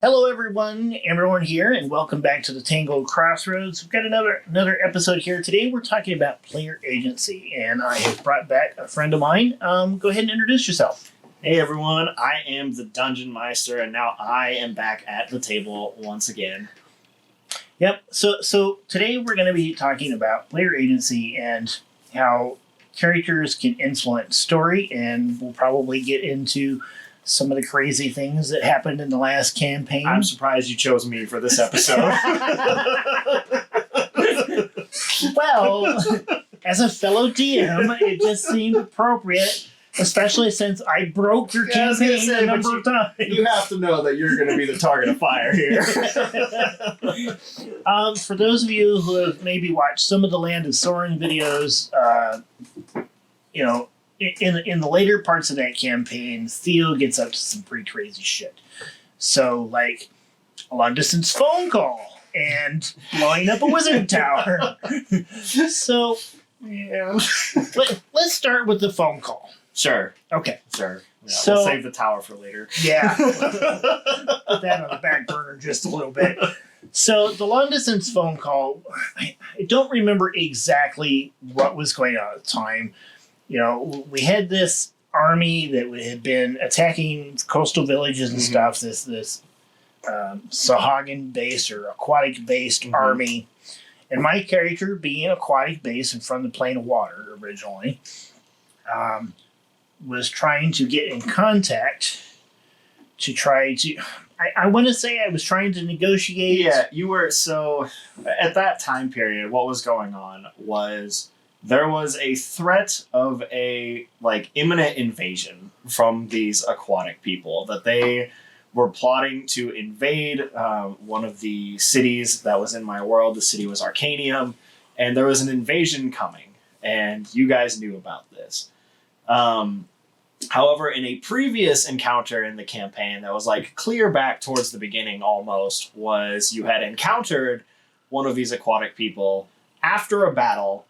Hello, everyone here, and welcome back to the Tangled Crossroads. We've got another episode here. Today we're talking about player agency, and I have brought back a friend of mine. Go ahead and introduce yourself. Hey everyone, I am the Dungeon Meister, and now I am back at the table once again. Yep, so today we're going to be talking about player agency and how characters can influence story, and we'll probably get into some of the crazy things that happened in the last campaign. I'm surprised you chose me for this episode. Well, as a fellow DM, it just seemed appropriate, especially since I broke your campaign a number of times. You have to know that you're going to be the target of fire here. For those of you who have maybe watched some of the Land of Soren videos, in the later parts of that campaign, Theo gets up to some pretty crazy shit. So, like, a long-distance phone call and blowing up a wizard tower. So, yeah. Let's start with the phone call. Sure. Okay. Sure. Yeah, So, we'll save the tower for later. Yeah. Put that on the back burner just a little bit. So, the long-distance phone call, I don't remember exactly what was going on at the time. You know, we had this army that had been attacking coastal villages and stuff, this Sahagin-based or aquatic-based army. And my character, being aquatic-based and from the plane of water originally, was trying to get in contact to try to... I want to say I was trying to negotiate... Yeah, you were... So, at that time period, what was going on was... There was a threat of a imminent invasion from these aquatic people, that they were plotting to invade one of the cities that was in my world. The city was Arcanium, and there was an invasion coming, and you guys knew about this. However, in a previous encounter in the campaign that was clear back towards the beginning almost, was you had encountered one of these aquatic people after a battle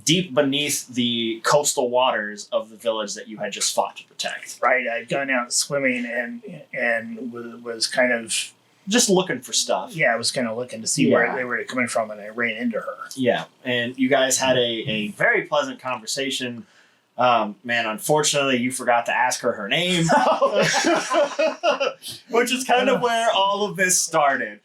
deep beneath the coastal waters of the village that you had just fought to protect. Right, I'd gone out swimming and was kind of... Just looking for stuff. Yeah, I was kind of looking to see where they were coming from, and I ran into her. Yeah, and you guys had a very pleasant conversation. Man, unfortunately, you forgot to ask her name. Which is kind of where all of this started.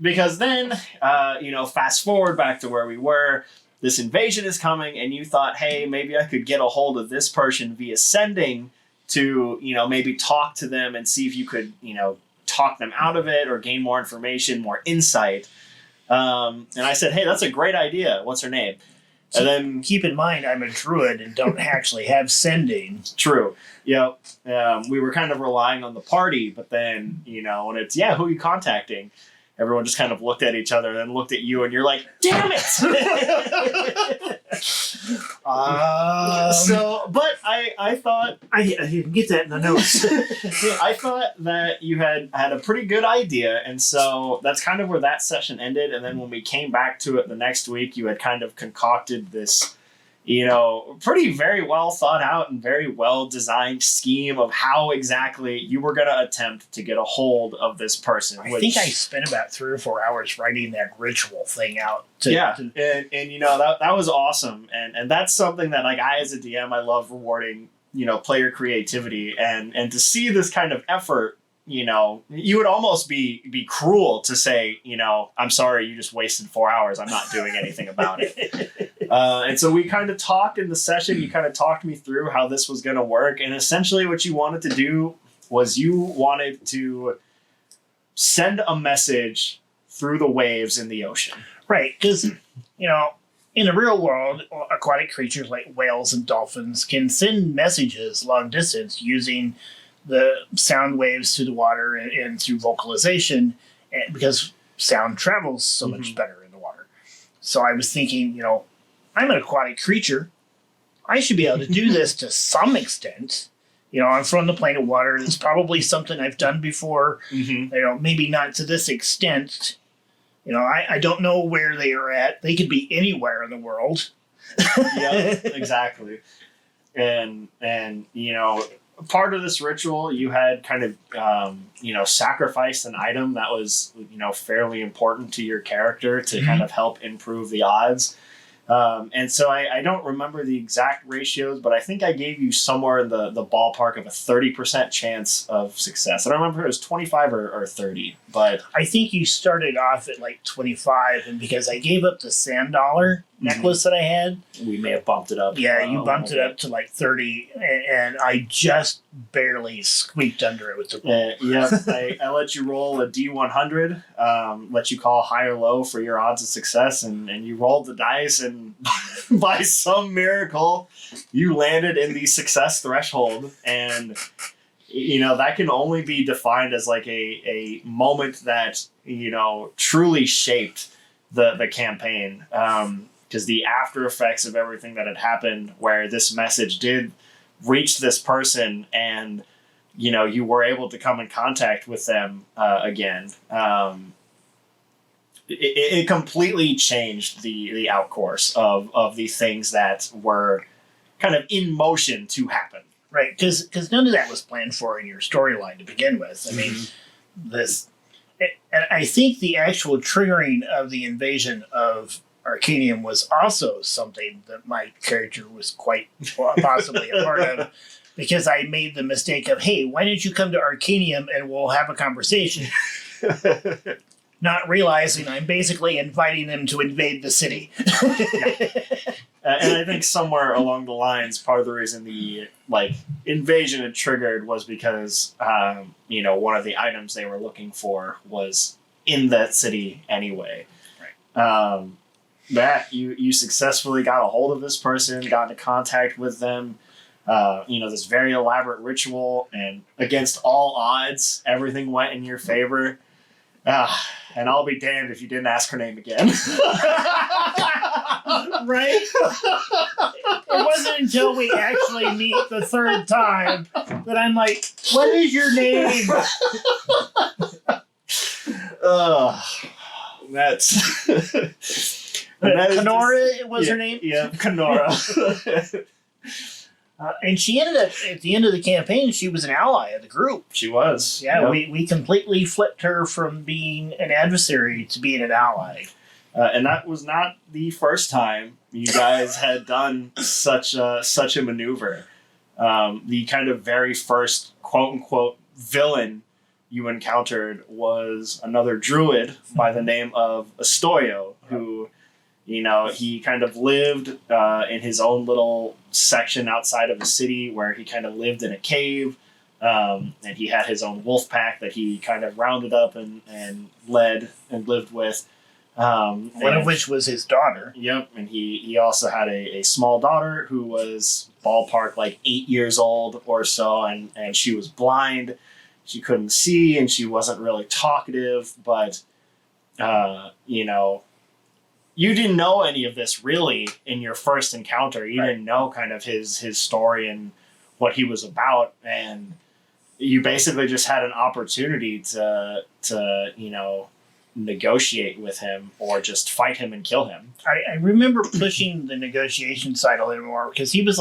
Because then, fast forward back to where we were, this invasion is coming, and you thought, hey, maybe I could get a hold of this person via sending to, maybe talk to them and see if you could, talk them out of it or gain more information, more insight. And I said, hey, that's a great idea. What's her name? And then keep in mind, I'm a druid and don't actually have sending. True. Yeah. We were kind of relying on the party, but then, when it's, who are you contacting? Everyone just kind of looked at each other and then looked at you, and you're like, damn it! But I thought... I didn't get that in the notes. I thought that you had a pretty good idea, and so that's kind of where that session ended, and then when we came back to it the next week, you had kind of concocted this... pretty very well thought out and very well designed scheme of how exactly you were going to attempt to get a hold of this person. I think I spent about 3 or 4 hours writing that ritual thing out. And that was awesome. And that's something that I as a DM, I love rewarding, player creativity and to see this kind of effort. You would almost be cruel to say, I'm sorry, you just wasted 4 hours. I'm not doing anything about it. And so we kind of talked in the session. You kind of talked me through how this was going to work. And essentially what you wanted to do was you wanted to send a message through the waves in the ocean. Right. Because, in the real world, aquatic creatures like whales and dolphins can send messages long distance using the sound waves through the water and through vocalization, because sound travels so much better in the water. So I was thinking, I'm an aquatic creature. I should be able to do this to some extent. I'm from the plane of water. It's probably something I've done before. Maybe not to this extent. I don't know where they are at. They could be anywhere in the world. Yeah, exactly. And part of this ritual, you had kind of, sacrificed an item that was, fairly important to your character to kind of help improve the odds. And so I don't remember the exact ratios, but I think I gave you somewhere in the ballpark of a 30% chance of success. I don't remember if it was 25 or 30, but I think you started off at like 25, and because I gave up the sand dollar necklace that I had, we may have bumped it up. Yeah, you bumped it up to like 30, and I just barely squeaked under it with the roll. I let you roll a D100, let you call high or low for your odds of success, and you rolled the dice, and by some miracle, you landed in the success threshold, and that can only be defined as like a moment that truly shaped the campaign. Because the after effects of everything that had happened, where this message did reach this person, and you were able to come in contact with them again. It completely changed the outcourse of the things that were kind of in motion to happen. Right, because none of that was planned for in your storyline to begin with. I mean, and I think the actual triggering of the invasion of Arcanium was also something that my character was quite possibly a part of, because I made the mistake of, hey, why don't you come to Arcanium and we'll have a conversation? Not realizing I'm basically inviting them to invade the city. And I think somewhere along the lines, part of the reason the invasion had triggered was because one of the items they were looking for was in that city anyway. Right. That you successfully got a hold of this person, got into contact with them. This very elaborate ritual, and against all odds, everything went in your favor. And I'll be damned if you didn't ask her name again. Right? It wasn't until we actually meet the third time that I'm like, what is your name? That's... Kenora was her name? Yeah, Kenora. And she ended up, at the end of the campaign, she was an ally of the group. She was. Yeah, yep. We completely flipped her from being an adversary to being an ally. And that was not the first time you guys had done such a maneuver. The kind of very first quote-unquote villain you encountered was another druid by the name of Astoyo, who... he kind of lived in his own little section outside of the city where he kind of lived in a cave. And he had his own wolf pack that he kind of rounded up and led and lived with. One of which was his daughter. Yep. And he also had a small daughter who was ballpark 8 years old or so. And she was blind. She couldn't see, and she wasn't really talkative, but, you didn't know any of this really in your first encounter. You didn't know kind of his story and what he was about, and you basically just had an opportunity to negotiate with him or just fight him and kill him. I remember pushing the negotiation side a little more because he was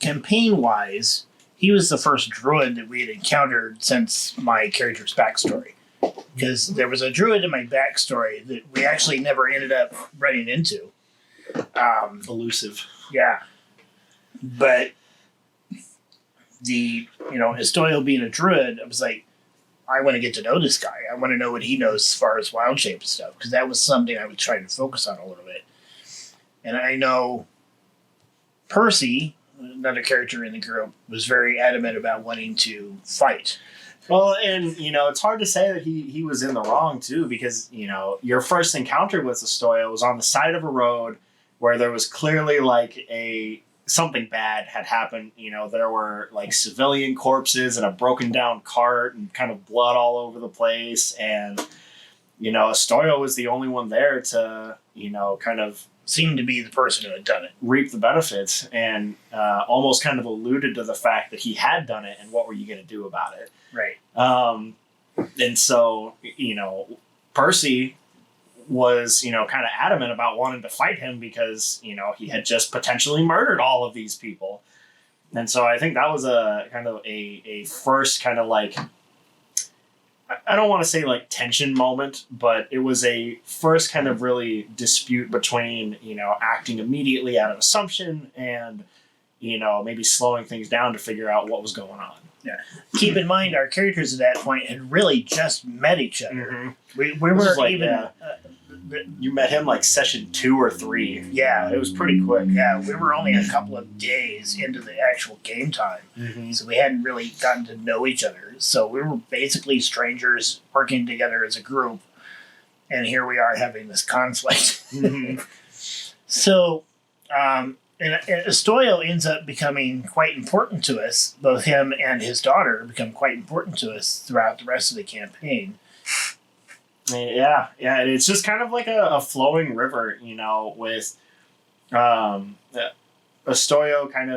campaign wise, he was the first druid that we had encountered since my character's backstory. Because there was a druid in my backstory that we actually never ended up running into. Elusive. Yeah. But Estoyo being a druid, I was like, I want to get to know this guy. I want to know what he knows as far as wild shape and stuff. Because that was something I was trying to focus on a little bit. And I know Percy, another character in the group, was very adamant about wanting to fight. Well, and, it's hard to say that he was in the wrong, too, because, your first encounter with Astoyo was on the side of a road where there was clearly, something bad had happened. There were, civilian corpses and a broken down cart and kind of blood all over the place. And, Astoyo was the only one there to, kind of... seemed to be the person who had done it. Reap the benefits, and almost kind of alluded to the fact that he had done it and what were you going to do about it. Right. And so, Percy was, kind of adamant about wanting to fight him because, he had just potentially murdered all of these people. And so I think that was a kind of a first kind of like, I don't want to say like tension moment, but it was a first kind of really dispute between, acting immediately out of assumption and, maybe slowing things down to figure out what was going on. Yeah. Keep in mind, our characters at that point had really just met each other. Mm-hmm. We weren't like, even. yeah. You met him like session 2 or 3. Yeah. It was pretty quick. Yeah, we were only a couple of days into the actual game time. Mm-hmm. So we hadn't really gotten to know each other. So we were basically strangers working together as a group. And here we are having this conflict. Mm-hmm. So, and Estoyo ends up becoming quite important to us. Both him and his daughter become quite important to us throughout the rest of the campaign. Yeah. And it's just kind of like a flowing river, with Estoyo kind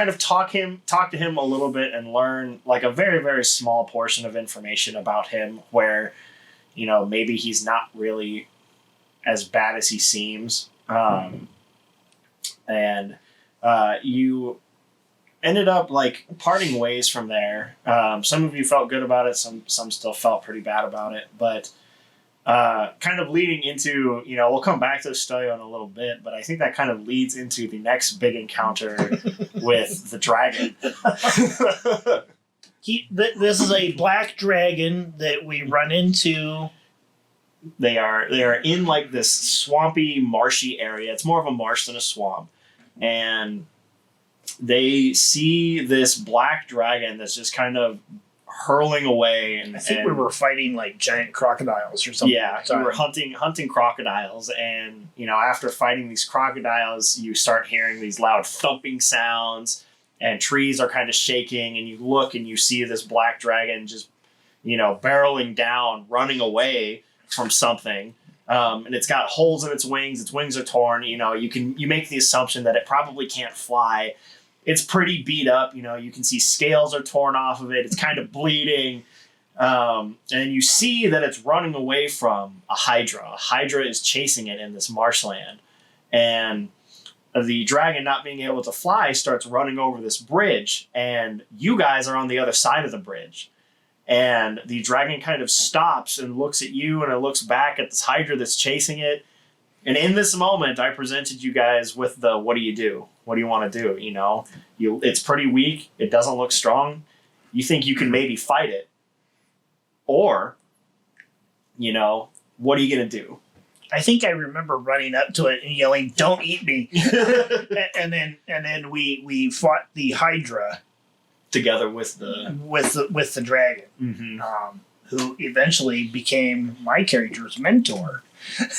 of talk to him a little bit and learn like a very, very small portion of information about him where, maybe he's not really as bad as he seems. And you ended up like parting ways from there. Some of you felt good about it. Some still felt pretty bad about it, but kind of leading into, we'll come back to Estoyo in a little bit, but I think that kind of leads into the next big encounter with the dragon. This is a black dragon that we run into. They are in like this swampy, marshy area. It's more of a marsh than a swamp. And they see this black dragon that's just kind of hurling away. And I think we were fighting like giant crocodiles or something. Yeah, we were hunting crocodiles. And, after fighting these crocodiles, you start hearing these loud thumping sounds and trees are kind of shaking. And you look and you see this black dragon just, barreling down, running away from something. And it's got holes in its wings are torn. You make the assumption that it probably can't fly. It's pretty beat up. You can see scales are torn off of it. It's kind of bleeding. And you see that it's running away from a hydra. A hydra is chasing it in this marshland. And the dragon, not being able to fly, starts running over this bridge. And you guys are on the other side of the bridge. And the dragon kind of stops and looks at you, and it looks back at this hydra that's chasing it. And in this moment, I presented you guys with the, what do you do? What do you want to do? It's pretty weak. It doesn't look strong. You think you can maybe fight it. Or, what are you going to do? I think I remember running up to it and yelling, "Don't eat me." and then we fought the hydra. Together with the dragon, mm-hmm. Who eventually became my character's mentor.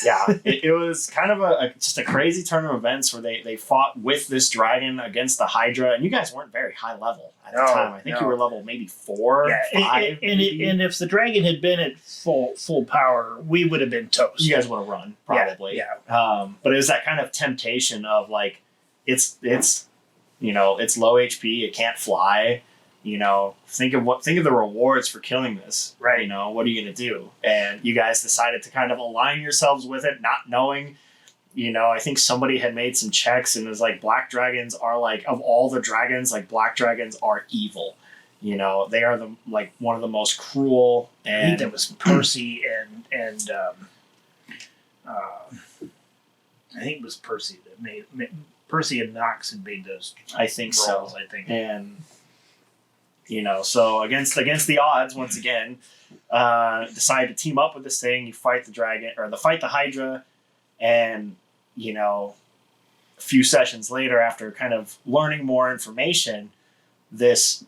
Yeah, it was kind of just a crazy turn of events where they fought with this dragon against the Hydra, and you guys weren't very high level at the time. I think you were level maybe 4, 5. And if the dragon had been at full power, we would have been toast. You guys would have run probably. Yeah. But it was that kind of temptation of like, it's it's low HP. It can't fly. Think of the rewards for killing this. Right. What are you going to do? And you guys decided to kind of align yourselves with it, not knowing. I think somebody had made some checks and it was like black dragons are like, of all the dragons, like black dragons are evil. They are one of the most cruel. And I think that was Percy and I think it was Percy that made Percy and Knox had made those. I think rolls, so. I think. And so against the odds, once again, decide to team up with this thing. You fight the dragon or fight the Hydra, and a few sessions later, after kind of learning more information, this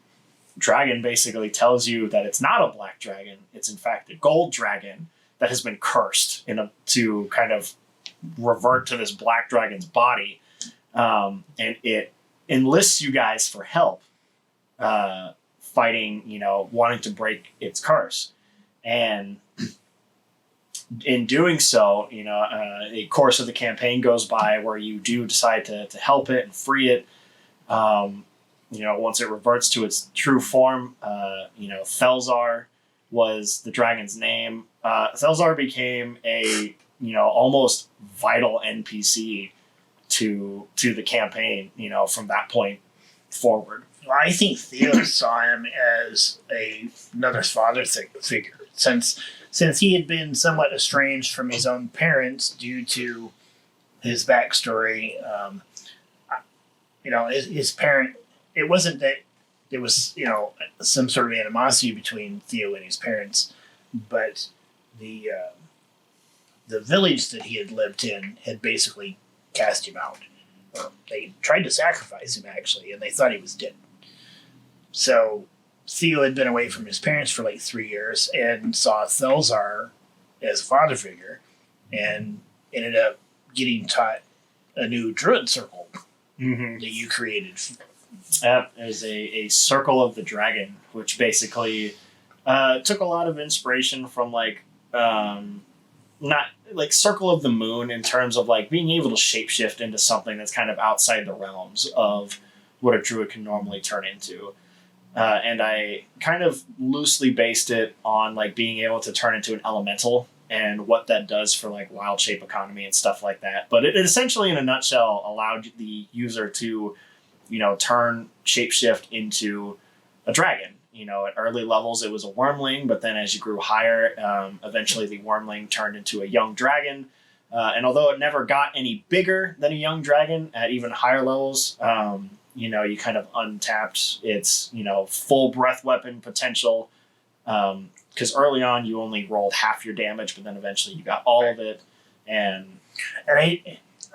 dragon basically tells you that it's not a black dragon. It's in fact a gold dragon that has been cursed to kind of revert to this black dragon's body, and it enlists you guys for help. Fighting, wanting to break its curse. And in doing so, a course of the campaign goes by where you do decide to help it and free it. Once it reverts to its true form, Thelzar was the dragon's name. Thelzar became a, almost vital NPC to the campaign, from that point forward. Well, I think Theo saw him as another father figure, since he had been somewhat estranged from his own parents due to his backstory. His parent. It wasn't that there was some sort of animosity between Theo and his parents, but the village that he had lived in had basically cast him out. They tried to sacrifice him, actually, and they thought he was dead. So Theo had been away from his parents for like 3 years and saw Thelzar as a father figure and ended up getting taught a new druid circle that you created. Yep, there's a Circle of the Dragon, which basically took a lot of inspiration from not like Circle of the Moon in terms of like being able to shapeshift into something that's kind of outside the realms of what a druid can normally turn into. And I kind of loosely based it on like being able to turn into an elemental and what that does for like wild shape economy and stuff like that. But it essentially, in a nutshell, allowed the user to, turn shapeshift into a dragon. At early levels, it was a wormling, but then as you grew higher, eventually the wormling turned into a young dragon. And although it never got any bigger than a young dragon at even higher levels, you kind of untapped its, full breath weapon potential. Because early on, you only rolled half your damage, but then eventually you got all of it. And I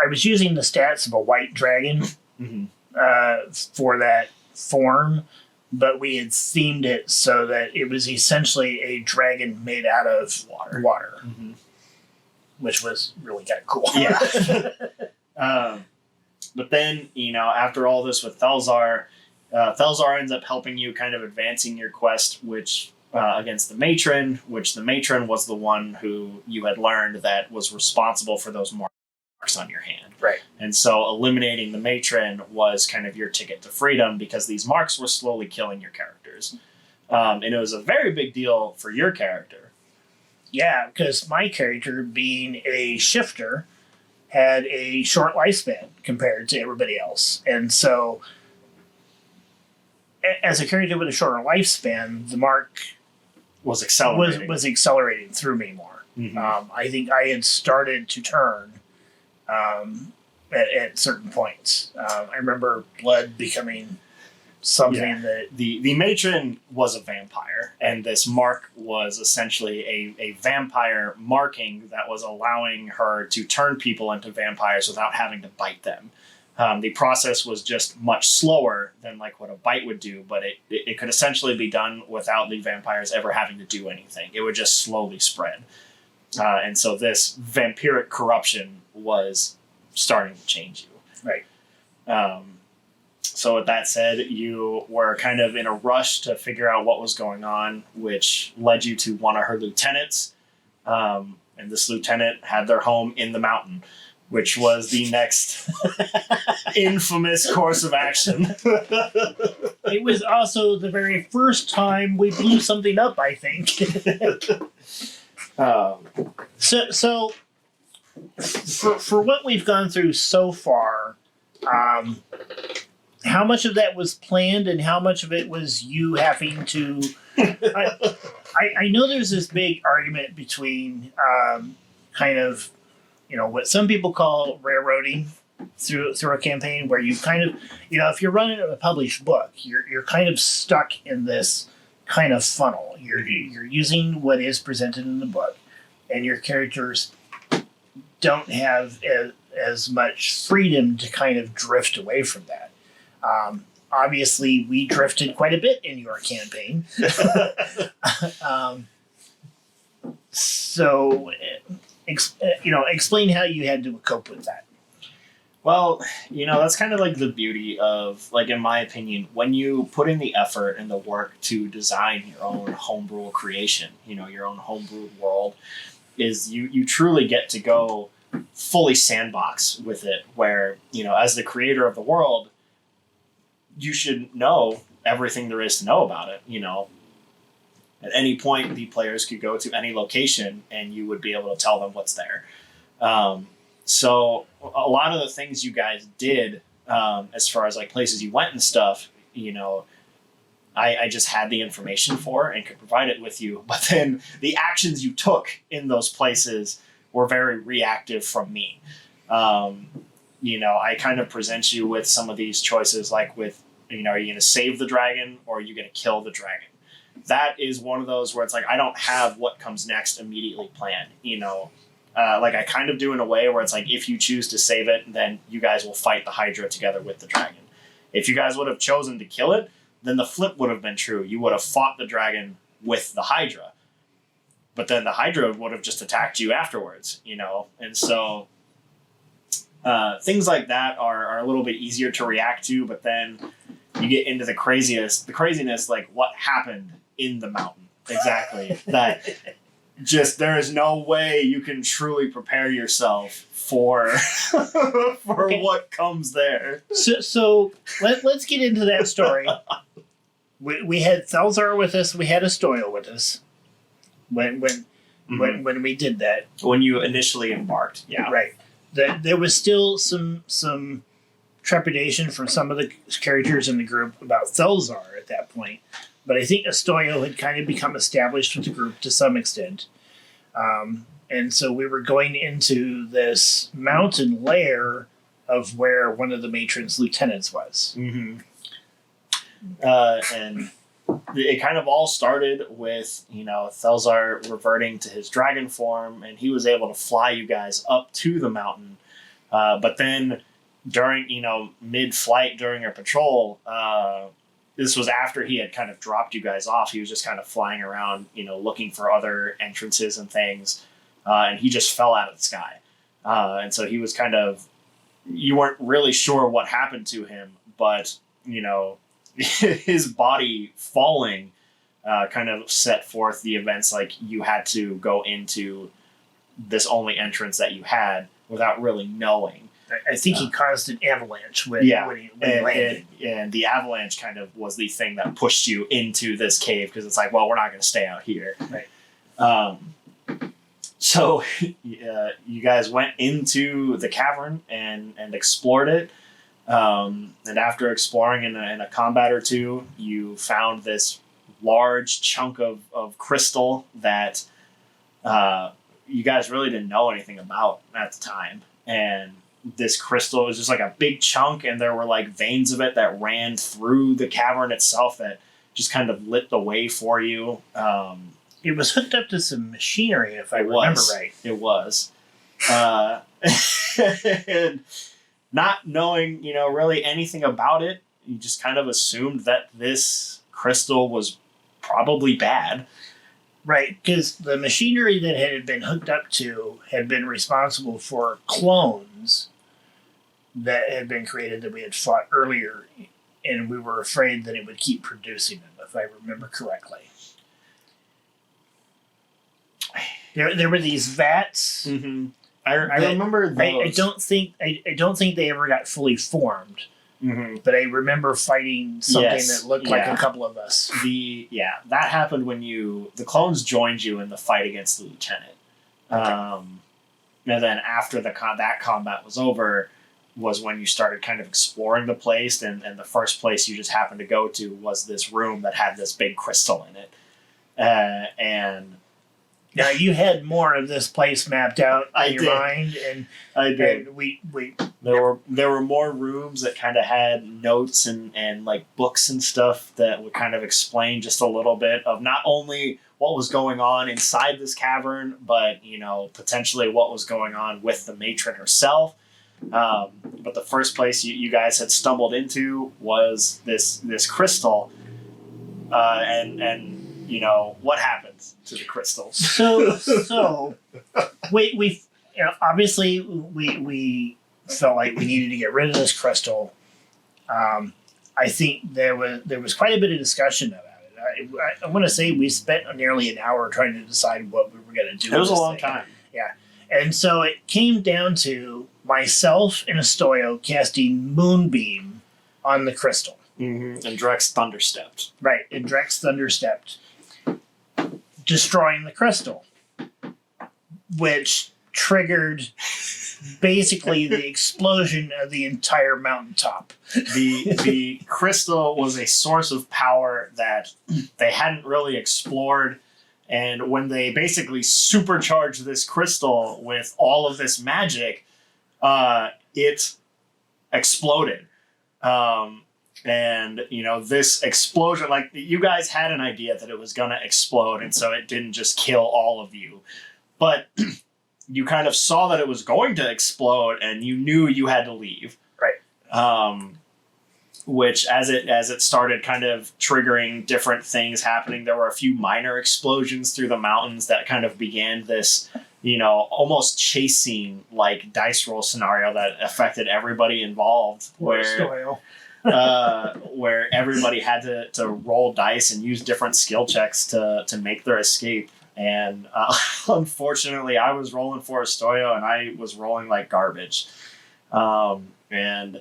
was using the stats of a white dragon for that form, but we had themed it so that it was essentially a dragon made out of water. Which was really kind of cool. Yeah. But then, after all this with Thelzar, Thelzar ends up helping you kind of advancing your quest, which against the matron, which the matron was the one who you had learned that was responsible for those marks on your hand. Right. And so eliminating the matron was kind of your ticket to freedom because these marks were slowly killing your characters. And it was a very big deal for your character. Yeah, because my character, being a shifter, had a short lifespan compared to everybody else. And so, as a character with a shorter lifespan, the mark was accelerating. Was accelerating through me more. I think I had started to turn at certain points. I remember blood becoming something that... The matron was a vampire, and this mark was essentially a vampire marking that was allowing her to turn people into vampires without having to bite them. The process was just much slower than like what a bite would do, but it could essentially be done without the vampires ever having to do anything. It would just slowly spread. And so this vampiric corruption was starting to change you. Right. So with that said, you were kind of in a rush to figure out what was going on, which led you to one of her lieutenants. And this lieutenant had their home in the mountain, which was the next infamous course of action. It was also the very first time we blew something up, I think. So for what we've gone through so far, how much of that was planned and how much of it was you having to... I know there's this big argument between kind of, what some people call railroading through a campaign, where you kind of, if you're running a published book, you're kind of stuck in this kind of funnel. You're using what is presented in the book, and your characters don't have as much freedom to kind of drift away from that. Obviously, we drifted quite a bit in your campaign. So, explain how you had to cope with that. Well, that's kind of like the beauty of, like, in my opinion, when you put in the effort and the work to design your own homebrew creation, your own homebrewed world, is you truly get to go fully sandbox with it, where, as the creator of the world, you should know everything there is to know about it. At any point, the players could go to any location and you would be able to tell them what's there. So a lot of the things you guys did, as far as like places you went and stuff, I just had the information for and could provide it with you. But then the actions you took in those places were very reactive from me. I kind of present you with some of these choices, like with, are you going to save the dragon or are you going to kill the dragon? That is one of those where it's like, I don't have what comes next immediately planned, like I kind of do in a way where it's like, if you choose to save it, then you guys will fight the Hydra together with the dragon. If you guys would have chosen to kill it, then the flip would have been true. You would have fought the dragon with the Hydra. But then the Hydra would have just attacked you afterwards, And so things like that are a little bit easier to react to, but then you get into the craziness, like what happened in the mountain. Exactly. That just, there is no way you can truly prepare yourself for what comes there. So let's get into that story. We had Thalzar with us. We had Astoyo with us when we did that. When you initially embarked, yeah, right. There was still some trepidation from some of the characters in the group about Thalzar at that point, but I think Astoyo had kind of become established with the group to some extent, and so we were going into this mountain lair of where one of the matron's lieutenants was. Mm-hmm. And it kind of all started with, Thalzar reverting to his dragon form, and he was able to fly you guys up to the mountain. But then during, mid-flight during your patrol, this was after he had kind of dropped you guys off. He was just kind of flying around, looking for other entrances and things. And he just fell out of the sky. And so he was you weren't really sure what happened to him, but, his body falling kind of set forth the events, like you had to go into this only entrance that you had without really knowing. I think he caused an avalanche when he landed. And the avalanche kind of was the thing that pushed you into this cave, because it's like, well, we're not going to stay out here. Right. So you guys went into the cavern and explored it. And after exploring in a combat or two, you found this large chunk of crystal that you guys really didn't know anything about at the time. And this crystal was just like a big chunk, and there were like veins of it that ran through the cavern itself that just kind of lit the way for you. It was hooked up to some machinery, if I remember right. It was. And not knowing, really anything about it, you just kind of assumed that this crystal was probably bad. Right, because the machinery that it had been hooked up to had been responsible for clones that had been created that we had fought earlier, and we were afraid that it would keep producing them, if I remember correctly. There were these vats. Mm-hmm. I remember those. I don't think they ever got fully formed. Mm-hmm. But I remember fighing something that looked like a couple of us. That happened when the clones joined you in the fight against the lieutenant. Okay. And then after that combat was over, was when you started kind of exploring the place, and the first place you just happened to go to was this room that had this big crystal in it. And now you had more of this place mapped out in your mind, and I did. And we there were more rooms that kind of had notes and like books and stuff that would kind of explain just a little bit of not only what was going on inside this cavern, but potentially what was going on with the matron herself. But the first place you guys had stumbled into was this crystal, and what happens to the crystals. So we obviously we felt like we needed to get rid of this crystal. I think there was quite a bit of discussion about it. I want to say we spent nearly an hour trying to decide what we were going to do. It was a long time. Yeah. And so it came down to myself and Astoyo casting Moonbeam on the crystal. Mm-hmm. And Drex thunderstepped. Right, and Drex thunderstepped, destroying the crystal, which triggered basically the explosion of the entire mountaintop. The crystal was a source of power that they hadn't really explored. And when they basically supercharged this crystal with all of this magic, it exploded. And, this explosion, like, you guys had an idea that it was going to explode, and so it didn't just kill all of you. But you kind of saw that it was going to explode, and you knew you had to leave. Right. Which, as it started kind of triggering different things happening, there were a few minor explosions through the mountains that kind of began this, almost chase scene, like dice roll scenario that affected everybody involved. Where everybody had to roll dice and use different skill checks to make their escape. And unfortunately, I was rolling for Astoyo, and I was rolling like garbage. And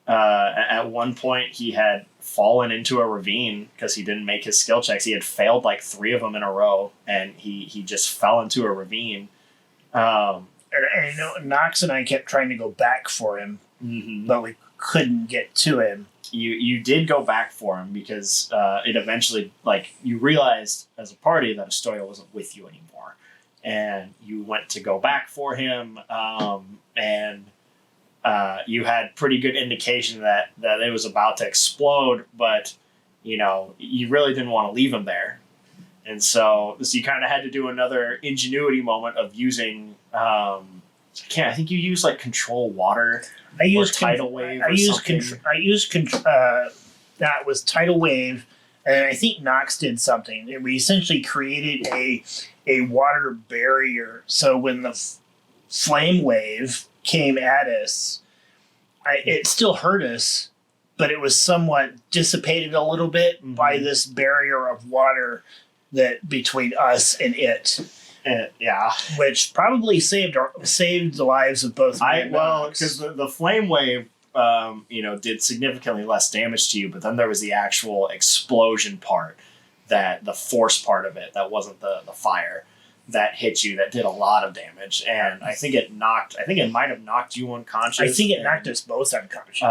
at one point, he had fallen into a ravine because he didn't make his skill checks. He had failed like 3 of them in a row, and he just fell into a ravine. And I know Knox and I kept trying to go back for him, but we couldn't get to him. You did go back for him because it eventually, you realized as a party that Astoyo wasn't with you anymore. And you went to go back for him, and you had pretty good indication that it was about to explode, but, you really didn't want to leave him there. And so you kind of had to do another ingenuity moment of using, I think you used control water. I used tidal wave. That was tidal wave, and I think Nox did something. And we essentially created a water barrier. So when the flame wave came at us, it still hurt us, but it was somewhat dissipated a little bit by this barrier of water that between us and it. Yeah, which probably saved the lives of both. Because the flame wave, did significantly less damage to you, but then there was the actual explosion part, that the force part of it, that wasn't the fire that hit you, that did a lot of damage, and I think it might have knocked you unconscious. I think it knocked us both unconscious.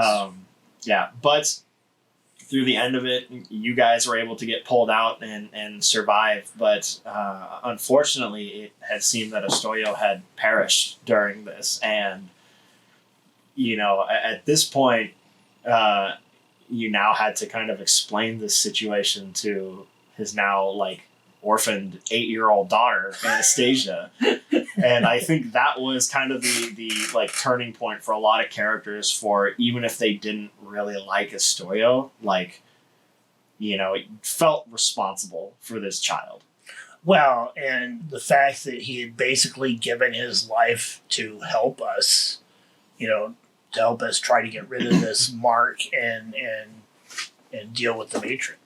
But through the end of it, you guys were able to get pulled out and survive. But unfortunately, it had seemed that Astoyo had perished during this. And, at this point, you now had to kind of explain this situation to his now, orphaned 8-year-old daughter, Anastasia. And I think that was kind of the turning point for a lot of characters, for even if they didn't really like Astoyo, felt responsible for this child. Well, and the fact that he had basically given his life to help us, to help us try to get rid of this mark and deal with the matron.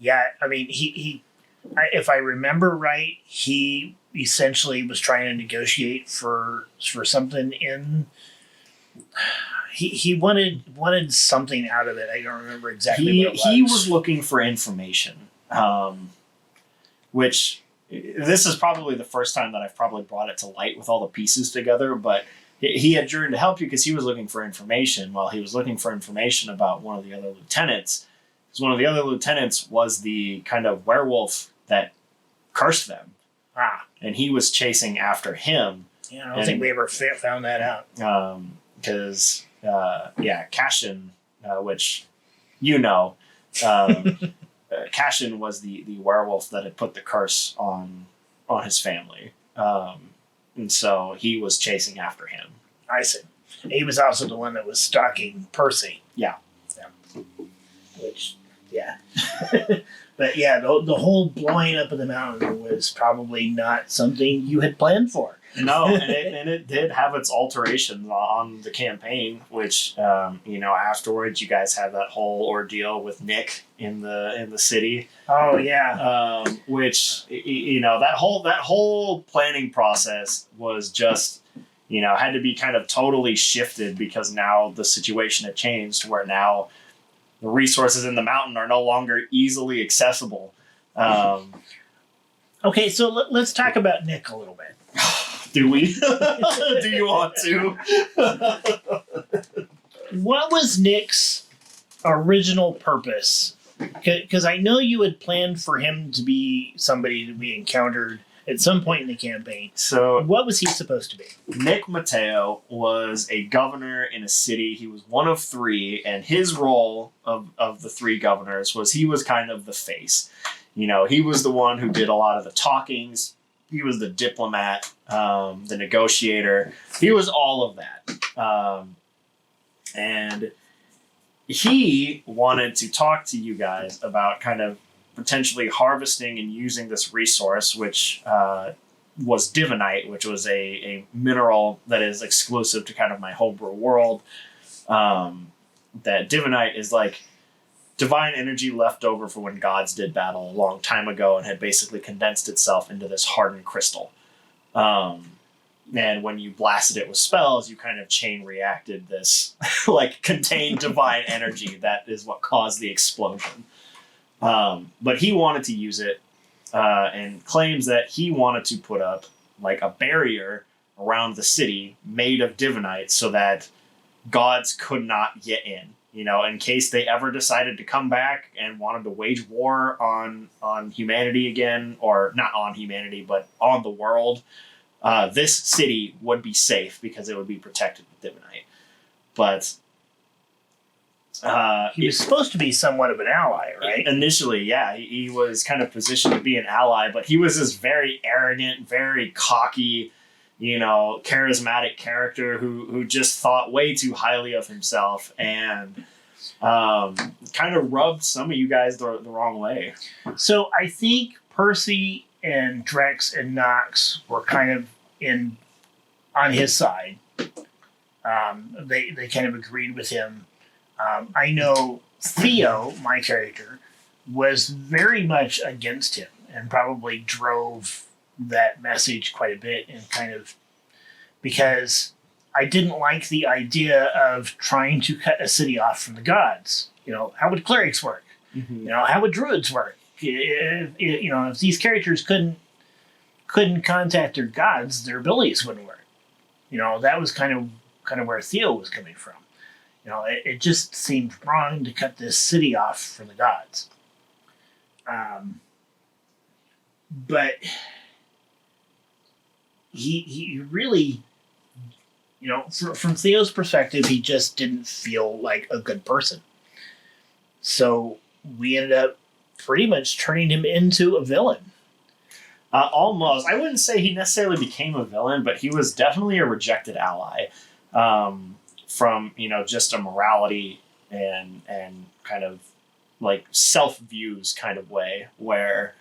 He if I remember right, he essentially was trying to negotiate for something in. He wanted something out of it. I don't remember exactly what it was. He was looking for information, which this is probably the first time that I've probably brought it to light with all the pieces together. But he had journeyed to help you because he was looking for information. While he was looking for information about one of the other lieutenants, because one of the other lieutenants was the kind of werewolf that cursed them. And he was chasing after him. Yeah, I don't think we ever found that out. Because, Cashin, which, Cashin was the werewolf that had put the curse on his family. And so he was chasing after him. I see. He was also the one that was stalking Percy. Yeah. Which, yeah. But yeah, the whole blowing up of the mountain was probably not something you had planned for. No, and it did have its alterations on the campaign, which afterwards you guys had that whole ordeal with Nick in the city. Oh yeah. Which that whole planning process was just had to be kind of totally shifted because now the situation had changed, where now the resources in the mountain are no longer easily accessible. Okay, so let's talk about Nick a little bit. Do we? Do you want to? What was Nick's original purpose? Because I know you had planned for him to be somebody that we encountered at some point in the campaign. So, what was he supposed to be? Nick Mateo was a governor in a city. He was one of three, and his role of the three governors was he was kind of the face. You know, he was the one who did a lot of the talkings. He was the diplomat, the negotiator. He was all of that. And he wanted to talk to you guys about kind of potentially harvesting and using this resource, which was divinite, which was a mineral that is exclusive to kind of my homebrew world. That divinite is like divine energy left over for when gods did battle a long time ago and had basically condensed itself into this hardened crystal. And when you blasted it with spells, you kind of chain reacted this like contained divine energy. That is what caused the explosion. But he wanted to use it and claims that he wanted to put up like a barrier around the city made of divinite so that gods could not get in, you know, in case they ever decided to come back and wanted to wage war on humanity again, or not on humanity, but on the world. This city would be safe because it would be protected with divinite. But he was supposed to be somewhat of an ally, right? Initially, yeah. He was kind of positioned to be an ally, but he was this very arrogant, very cocky, you know, charismatic character who just thought way too highly of himself and kind of rubbed some of you guys the wrong way. So I think Percy and Drex and Nox were kind of on his side. They kind of agreed with him. I know Theo, my character, was very much against him and probably drove that message quite a bit, and kind of because I didn't like the idea of trying to cut a city off from the gods. You know, how would clerics work? Mm-hmm. You know, how would druids work? If these characters couldn't contact their gods, their abilities wouldn't work. You know, that was kind of where Theo was coming from. You know, it just seemed wrong to cut this city off from the gods. But he really, you know, from Theo's perspective, he just didn't feel like a good person. So we ended up pretty much turning him into a villain. Almost. I wouldn't say he necessarily became a villain, but he was definitely a rejected ally. From, you know, just a morality and kind of like self-views kind of way where,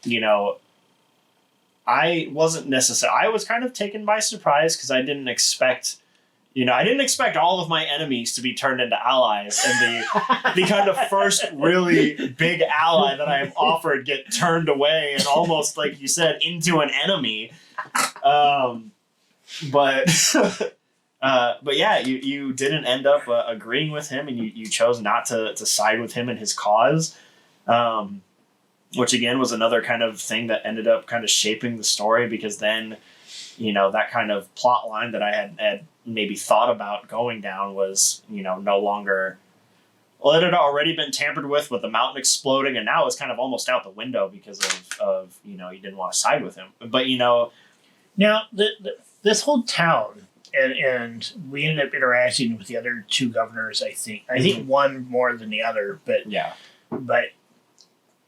you know, I wasn't necessarily, I was kind of taken by surprise because I didn't expect all of my enemies to be turned into allies, and the kind of first really big ally that I am offered get turned away and almost, like you said, into an enemy. But yeah, you didn't end up agreeing with him, and you chose not to side with him in his cause, which again was another kind of thing that ended up kind of shaping the story, because then, you know, that kind of plot line that I had maybe thought about going down was, you know, no longer, well, it had already been tampered with the mountain exploding, and now it's kind of almost out the window because of you know, you didn't want to side with him. But, you know, now this whole town, and we ended up interacting with the other two governors. I think one more than the other, but yeah, but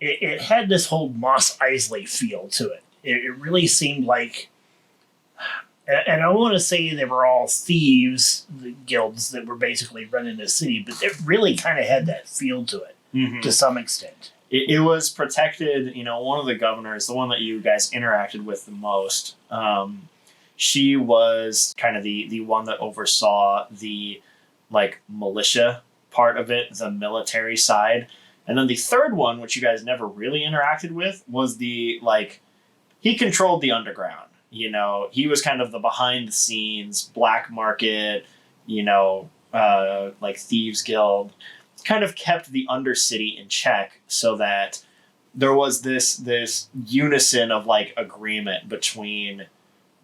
it had this whole Mos Eisley feel to it. It really seemed like, and I want to say they were all thieves, the guilds that were basically running the city, but it really kind of had that feel to it to some extent. It was protected. You know, one of the governors, the one that you guys interacted with the most, she was kind of the one that oversaw the like militia part of it, the military side. And then the third one, which you guys never really interacted with, was the, like, he controlled the underground. You know, he was kind of the behind the scenes, black market, you know, like Thieves Guild, kind of kept the Undercity in check so that there was this unison of like agreement between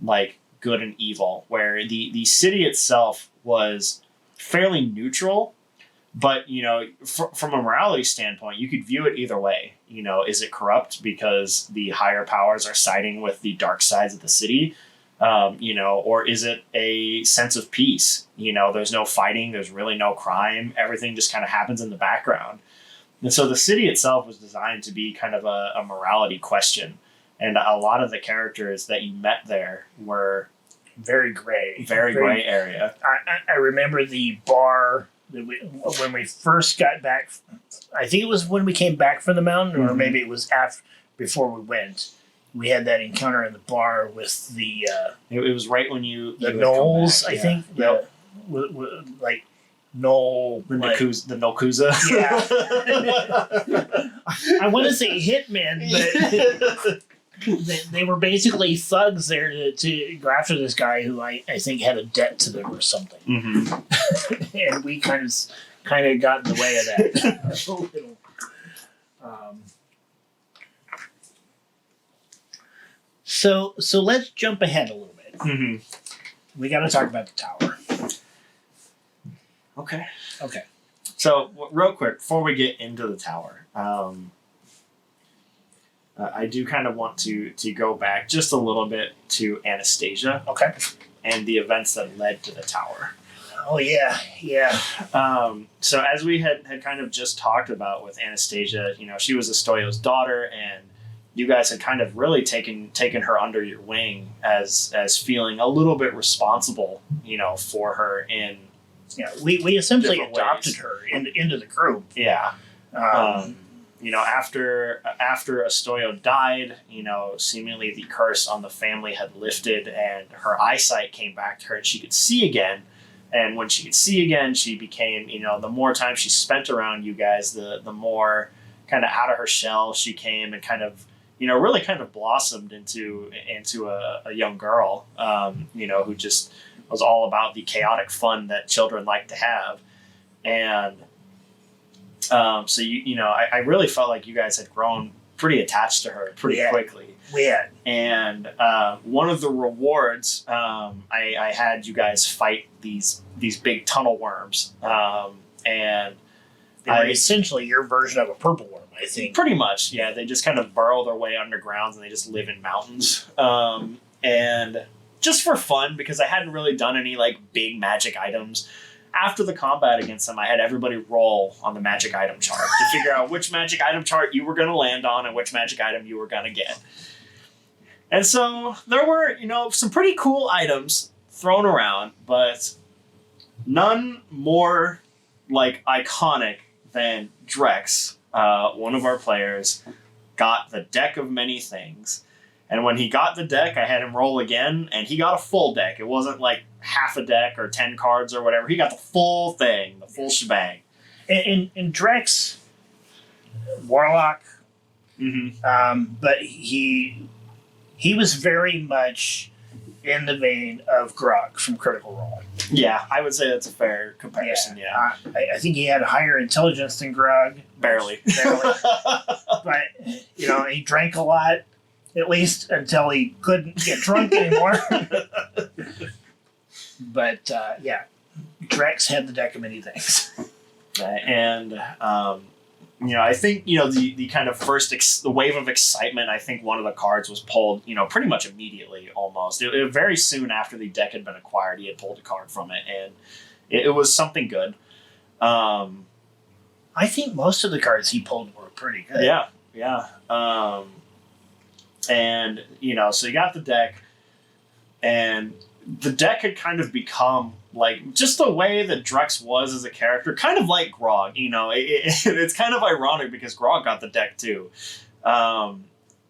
like good and evil, where the city itself was fairly neutral, but from a morality standpoint, you could view it either way. Is it corrupt because the higher powers are siding with the dark sides of the city? Or is it a sense of peace? There's no fighting, there's really no crime, everything just kind of happens in the background. And so the city itself was designed to be kind of a morality question. And a lot of the characters that you met there were very gray. Very gray area. I remember the bar that when we first got back, I think it was when we came back from the mountain, or maybe it was before we went. We had that encounter in the bar with the... it was right when you gnolls, I think. Yep. Like, gnoll... The Nokuza. Yeah. I want to say hitmen, but they were basically thugs there to go after this guy who I think had a debt to them or something. Mm-hmm. And we kind of got in the way of that a little. So let's jump ahead a little bit. Mm-hmm. We got to talk about the tower. Okay. So real quick, before we get into the tower, I do kind of want to go back just a little bit to Anastasia. Okay. And the events that led to the tower. Oh, yeah. So as we had kind of just talked about with Anastasia, she was Estoyo's daughter, and you guys had kind of really taken her under your wing as feeling a little bit responsible, for her in we essentially adopted her into the group. Yeah. After Estoyo died, seemingly the curse on the family had lifted, and her eyesight came back to her, and she could see again. And when she could see again, she became, the more time she spent around you guys, the more kind of out of her shell she came, and kind of, really kind of blossomed into a young girl, who just was all about the chaotic fun that children like to have. And so I really felt like you guys had grown pretty attached to her pretty quickly. We had. And one of the rewards, I had you guys fight these big tunnel worms, and they were essentially your version of a purple worm, I think. Pretty much, yeah. They just kind of burrow their way underground, and they just live in mountains. And just for fun, because I hadn't really done any big magic items. After the combat against them, I had everybody roll on the magic item chart to figure out which magic item chart you were going to land on and which magic item you were going to get. And so there were, some pretty cool items thrown around, but none more iconic than Drex, one of our players, got the deck of many things. And when he got the deck, I had him roll again, and he got a full deck. It wasn't half a deck or 10 cards or whatever. He got the full thing, the full shebang. And Drex, Warlock, but he was very much in the vein of Grog from Critical Role. Yeah, I would say that's a fair comparison, yeah. I think he had a higher intelligence than Grog. Barely. But, he drank a lot. At least until he couldn't get drunk anymore. But, Drex had the deck of many things. And, I think, the kind of first, the wave of excitement, I think one of the cards was pulled, pretty much immediately almost. Very soon after the deck had been acquired, he had pulled a card from it, and it was something good. I think most of the cards he pulled were pretty good. Yeah. And, so you got the deck, and the deck had kind of become, just the way that Drex was as a character, kind of like Grog, it's kind of ironic because Grog got the deck too.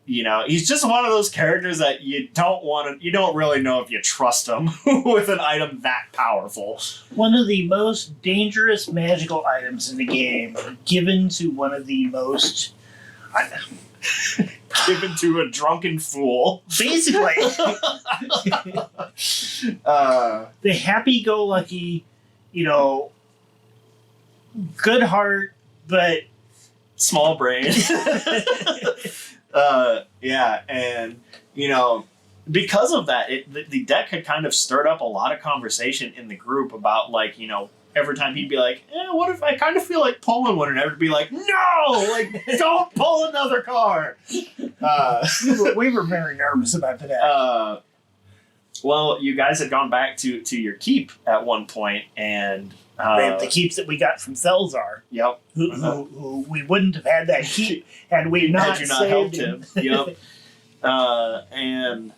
He's just one of those characters that you don't really know if you trust him with an item that powerful. One of the most dangerous magical items in the game, given to one of the most... given to a drunken fool. Basically. The happy-go-lucky, good heart, but... small brain. Yeah, and, because of that, the deck had kind of stirred up a lot of conversation in the group about, like, you know, every time he'd be like, what if I kind of feel like pulling one? And everyone would be like, no, like, don't pull another card. We were very nervous about that. Well, you guys had gone back to your keep at one point, and the keeps that we got from Zelzar. Yep. Who we wouldn't have had that keep had we not, had you not helped him. Yep. And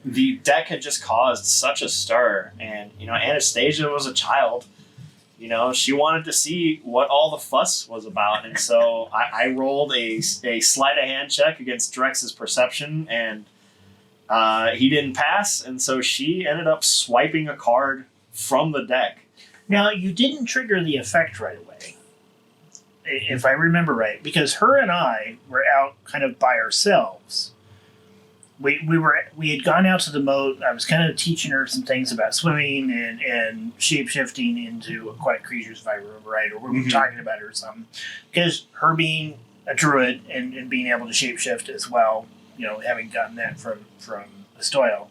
the deck had just caused such a stir, and you know, Anastasia was a child. You know, she wanted to see what all the fuss was about, and so I rolled a sleight of hand check against Drex's perception, and he didn't pass, and so she ended up swiping a card from the deck. Now, you didn't trigger the effect right away, if I remember right, because her and I were out kind of by ourselves. We had gone out to the moat. I was kind of teaching her some things about swimming and shape-shifting into aquatic creatures, if I remember right, or we were talking about her or something. Because her being a druid and being able to shape-shift as well, you know, having gotten that from Estoyle,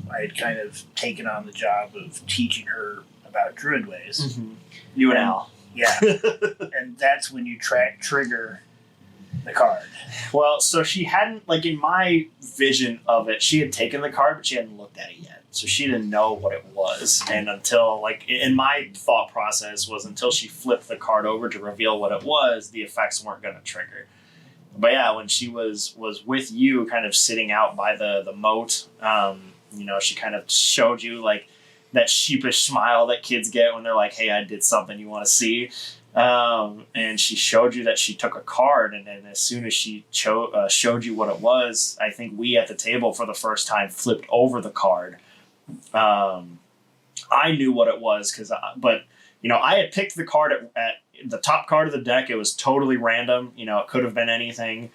I had kind of taken on the job of teaching her about druid ways. Mm-hmm. You and Al. Yeah. And that's when you trigger the card. Well, so she hadn't, like, in my vision of it, she had taken the card, but she hadn't looked at it yet. So she didn't know what it was. And until, like, in my thought process was until she flipped the card over to reveal what it was, the effects weren't going to trigger. But yeah, when she was with you kind of sitting out by the moat, you know, she kind of showed you, like, that sheepish smile that kids get when they're like, hey, I did something you want to see. And she showed you that she took a card, and then as soon as she showed you what it was, I think we at the table for the first time flipped over the card. I knew what it was, but you know, I had picked the card at the top card of the deck. It was totally random. You know, it could have been anything.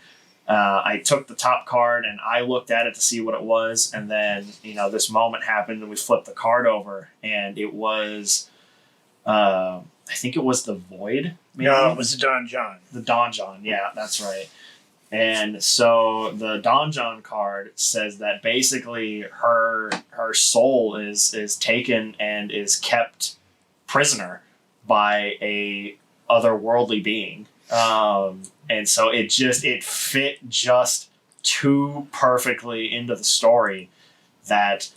I took the top card and I looked at it to see what it was, and then, you know, this moment happened and we flipped the card over, and it was, I think it was the Void. Maybe? No, it was the Donjon. The Donjon, yeah, that's right. And so the Donjon card says that basically her soul is taken and is kept prisoner by a otherworldly being. And so it fit just too perfectly into the story that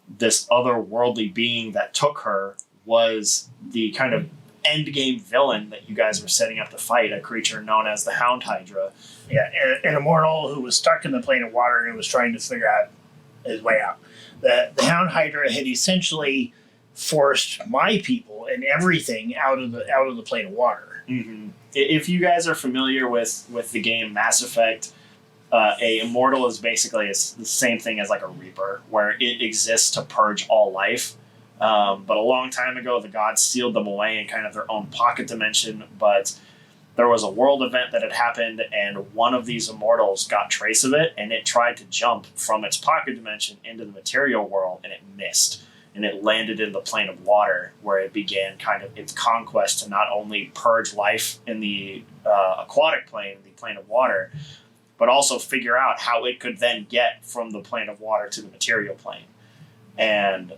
this otherworldly being that took her was the kind of end game villain that you guys were setting up to fight, a creature known as the Hound Hydra. Yeah, an immortal who was stuck in the plane of water and was trying to figure out his way out. The Hound Hydra had essentially forced my people and everything out of the plane of water. Mm-hmm. If you guys are familiar with the game Mass Effect, a immortal is basically the same thing as like a Reaper, where it exists to purge all life. But a long time ago, the gods sealed them away in kind of their own pocket dimension. But there was a world event that had happened, and one of these immortals got trace of it, and it tried to jump from its pocket dimension into the material world, and it missed. And it landed in the plane of water, where it began kind of its conquest to not only purge life in the aquatic plane, the plane of water, but also figure out how it could then get from the plane of water to the material plane. And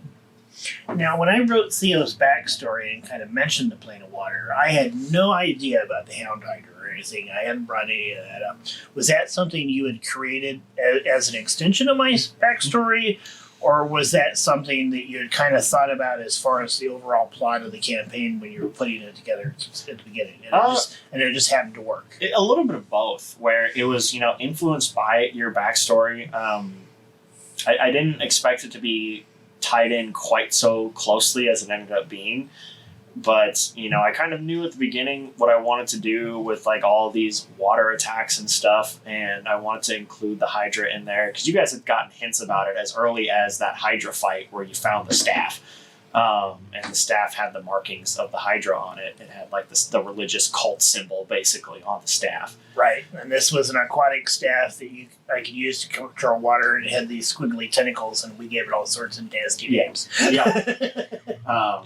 now, when I wrote Theo's backstory and kind of mentioned the plane of water, I had no idea about the Hound Hydra or anything. I hadn't brought any of that up. Was that something you had created as an extension of my backstory? Or was that something that you had kind of thought about as far as the overall plot of the campaign when you were putting it together at the beginning? And it just happened to work? A little bit of both, where it was, you know, influenced by your backstory. I didn't expect it to be tied in quite so closely as it ended up being. But, you know, I kind of knew at the beginning what I wanted to do with, like, all these water attacks and stuff, and I wanted to include the Hydra in there, because you guys had gotten hints about it as early as that Hydra fight where you found the staff. And the staff had the markings of the Hydra on it. It had, like, the religious cult symbol, basically, on the staff. Right, and this was an aquatic staff that I could use to control water, and it had these squiggly tentacles, and we gave it all sorts of nasty names. Yeah.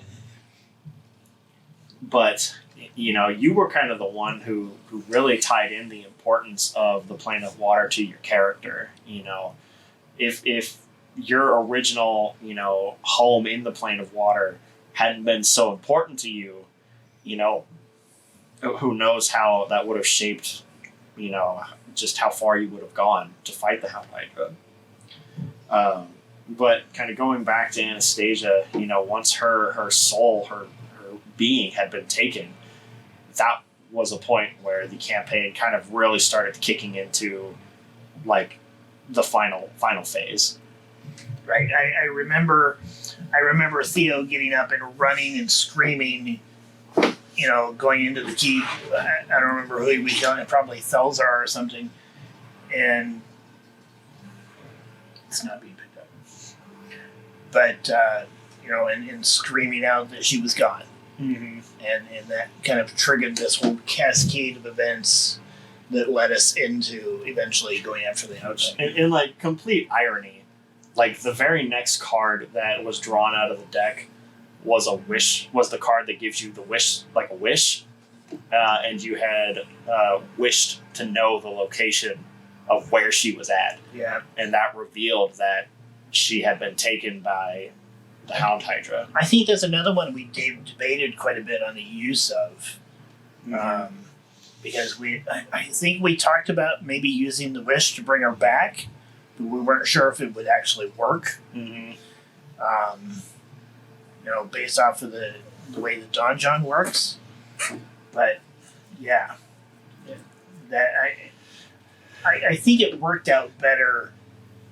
But, you know, you were kind of the one who really tied in the importance of the plane of water to your character. If your original, home in the plane of water hadn't been so important to you, who knows how that would have shaped, just how far you would have gone to fight the Hound Hydra. But kind of going back to Anastasia, once her soul, her being had been taken, that was a point where the campaign kind of really started kicking into like the final phase. Right. I remember Theo getting up and running and screaming, going into the keep. I don't remember who he was yelling at, probably Thelzar or something. And it's not being picked up. But, and screaming out that she was gone. Mm-hmm. And that kind of triggered this whole cascade of events that led us into eventually going after the Hound. In like complete irony, like the very next card that was drawn out of the deck was the card that gives you the wish, like a wish, and you had wished to know the location of where she was at. Yeah. And that revealed that she had been taken by the Hound Hydra. I think that's another one we debated quite a bit on the use of. Mm-hmm. Because I think we talked about maybe using the wish to bring her back, but we weren't sure if it would actually work. Mm-hmm. Based off of the way the donjon works. But yeah, that I think it worked out better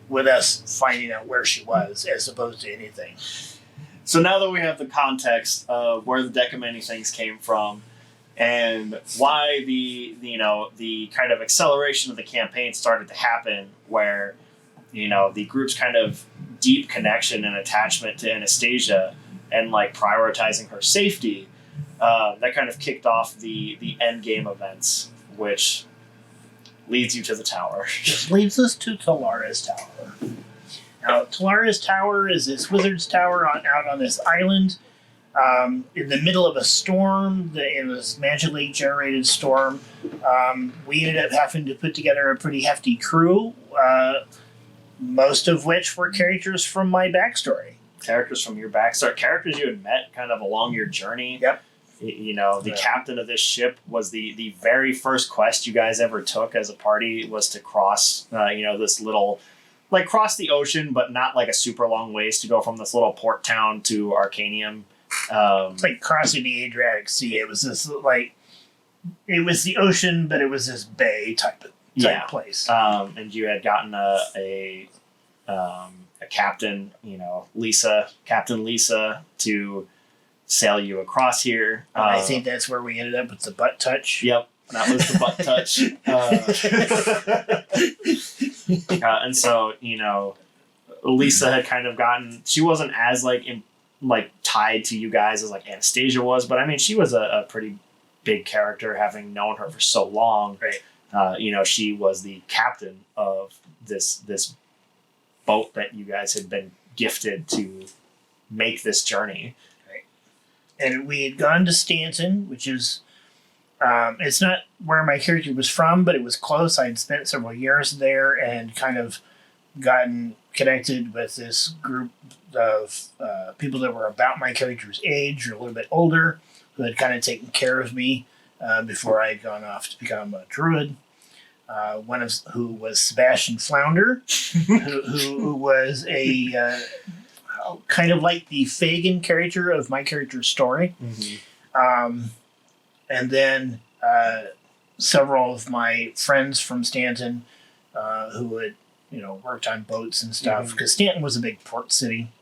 with us finding out where she was as opposed to anything. So now that we have the context of where the deck of many things came from, and why the kind of acceleration of the campaign started to happen, where the group's kind of deep connection and attachment to Anastasia and like prioritizing her safety, that kind of kicked off the end game events, which leads you to the tower. This leads us to Talara's tower. Now, Talara's tower is this wizard's tower out on this island. In the middle of a storm, in this magically generated storm, we ended up having to put together a pretty hefty crew, most of which were characters from my backstory. Characters from your backstory, characters you had met kind of along your journey. Yep. The captain of this ship was the very first quest you guys ever took as a party, was to cross, this little, like cross the ocean, but not like a super long ways, to go from this little port town to Arcanium. It's like crossing the Adriatic Sea. It was this it was the ocean, but it was this bay type place. And you had gotten a captain, Captain Lisa, to sail you across here. I think that's where we ended up with the butt touch. Yep, that was the butt touch. And so, Lisa had kind of she wasn't as tied to you guys as like Anastasia was, but I mean, she was a pretty big character, having known her for so long. Right. She was the captain of this boat that you guys had been gifted to make this journey. Right. And we had gone to Stanton, which is, it's not where my character was from, but it was close. I had spent several years there and kind of gotten connected with this group of people that were about my character's age or a little bit older, who had kind of taken care of me before I had gone off to become a druid. Who was Sebastian Flounder, who was a kind of like the Fagin character of my character's story. Mm-hmm. And then several of my friends from Stanton who had worked on boats and stuff, because Stanton was a big port city.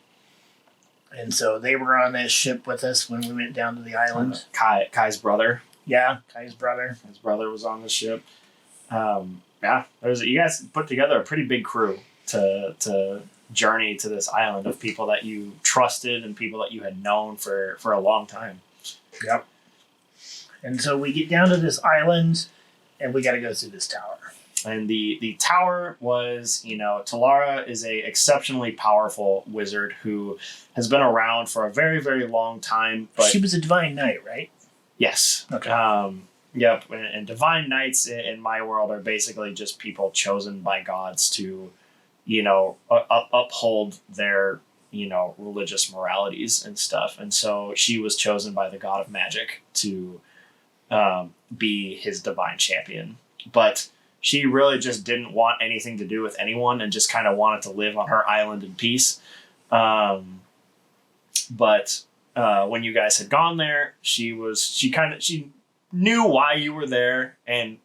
And so they were on this ship with us when we went down to the island. Kai's brother. Yeah, Kai's brother. His brother was on the ship. You guys put together a pretty big crew to journey to this island of people that you trusted and people that you had known for a long time. Yep. And so we get down to this island, and we got to go through this tower. And the tower was, Talara is a exceptionally powerful wizard who has been around for a very, very long time. But she was a divine knight, right? Yes. Okay. Yep, and divine knights in my world are basically just people chosen by gods to, uphold their, religious moralities and stuff. And so she was chosen by the god of magic to be his divine champion. But she really just didn't want anything to do with anyone and just kind of wanted to live on her island in peace. But when you guys had gone there, she knew why you were there and,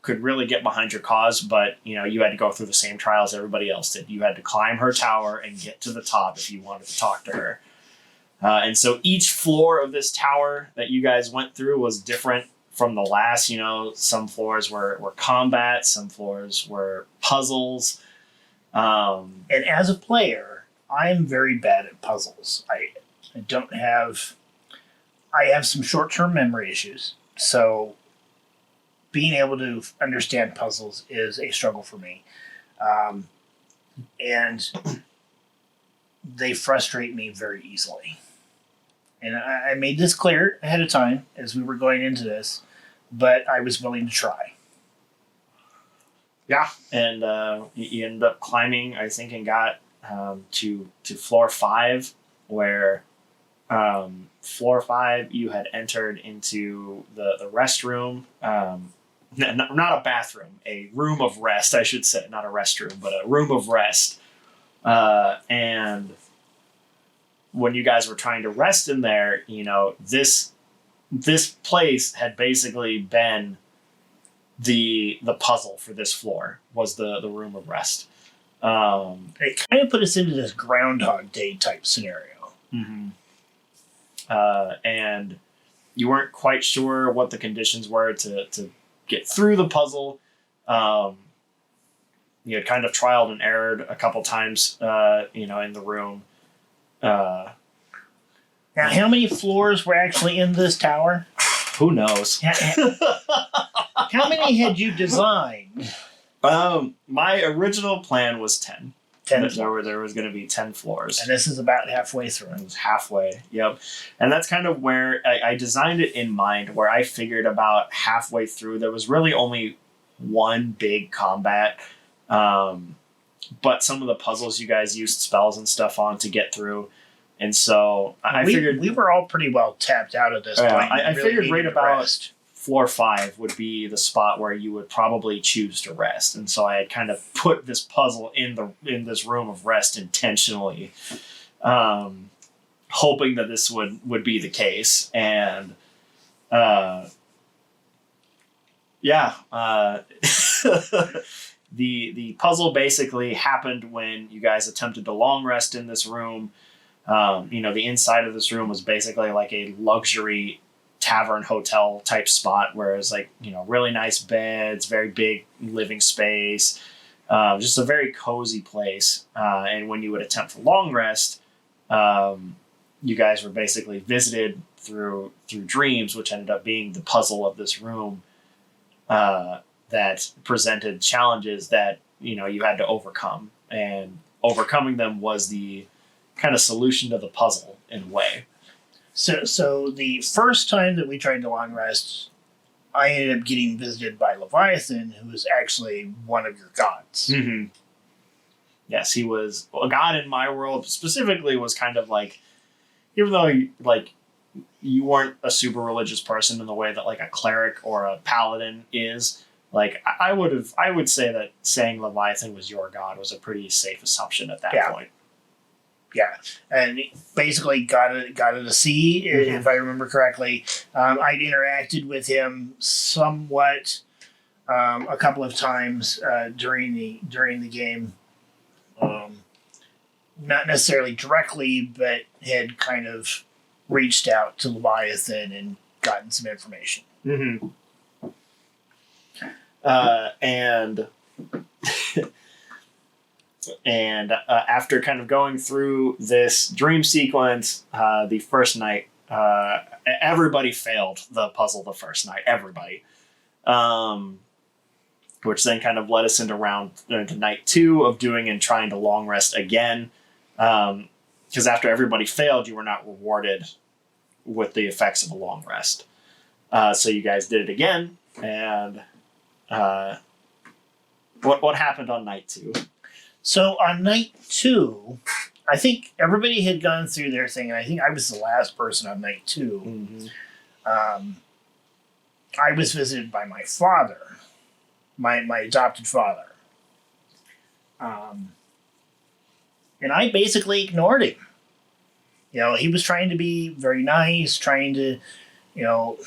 could really get behind your cause, but, you had to go through the same trials everybody else did. You had to climb her tower and get to the top if you wanted to talk to her. And so each floor of this tower that you guys went through was different from the last. Some floors were combat, some floors were puzzles. And as a player, I am very bad at puzzles. I have some short-term memory issues, so being able to understand puzzles is a struggle for me. And they frustrate me very easily. And I made this clear ahead of time as we were going into this, but I was willing to try. Yeah, and you ended up climbing, I think, and got to floor 5, where floor 5 you had entered into the restroom. Not a bathroom, a room of rest, I should say. Not a restroom, but a room of rest. And when you guys were trying to rest in there, this place had basically been the puzzle for this floor, was the room of rest. It kind of put us into this Groundhog Day type scenario. Mm-hmm. And you weren't quite sure what the conditions were to get through the puzzle. You had kind of trialed and errored a couple times, in the room. Now, how many floors were actually in this tower? Who knows? How many had you designed? My original plan was 10. 10 there was going to be 10 floors. And this is about halfway through. It was halfway, yep. And that's kind of where I designed it in mind, where I figured about halfway through there was really only one big combat. But some of the puzzles you guys used spells and stuff on to get through. And so I figured... We were all pretty well tapped out at this point. I figured right about floor 5 would be the spot where you would probably choose to rest. And so I had kind of put this puzzle in this room of rest intentionally, hoping that this would be the case. And the puzzle basically happened when you guys attempted to long rest in this room. The inside of this room was basically like a luxury tavern hotel type spot, where it's like, really nice beds, very big living space, just a very cozy place. And when you would attempt to long rest, you guys were basically visited through dreams, which ended up being the puzzle of this room, that presented challenges that, you had to overcome, and overcoming them was the kind of solution to the puzzle in a way. So the first time that we tried to long rest, I ended up getting visited by Leviathan, who was actually one of your gods. Mm-hmm. Yes, he was a god in my world. Specifically, was kind of like, even though you weren't a super religious person in the way that like a cleric or a paladin is. Like I would say that saying Leviathan was your god was a pretty safe assumption at that point. Yeah, and basically got it to see, mm-hmm. if I remember correctly. I'd interacted with him somewhat a couple of times during the game. Not necessarily directly, but had kind of reached out to Leviathan and gotten some information. Mm-hmm. And after kind of going through this dream sequence, the first night, everybody failed the puzzle the first night. Everybody. Which then kind of led us into night 2 of doing and trying to long rest again. Because after everybody failed, you were not rewarded with the effects of a long rest. So you guys did it again, and what happened on night 2? So on night 2, I think everybody had gone through their thing, and I think I was the last person on night 2. Mm-hmm. I was visited by my father, my adopted father. And I basically ignored him. You know, he was trying to be very nice, trying to, you know,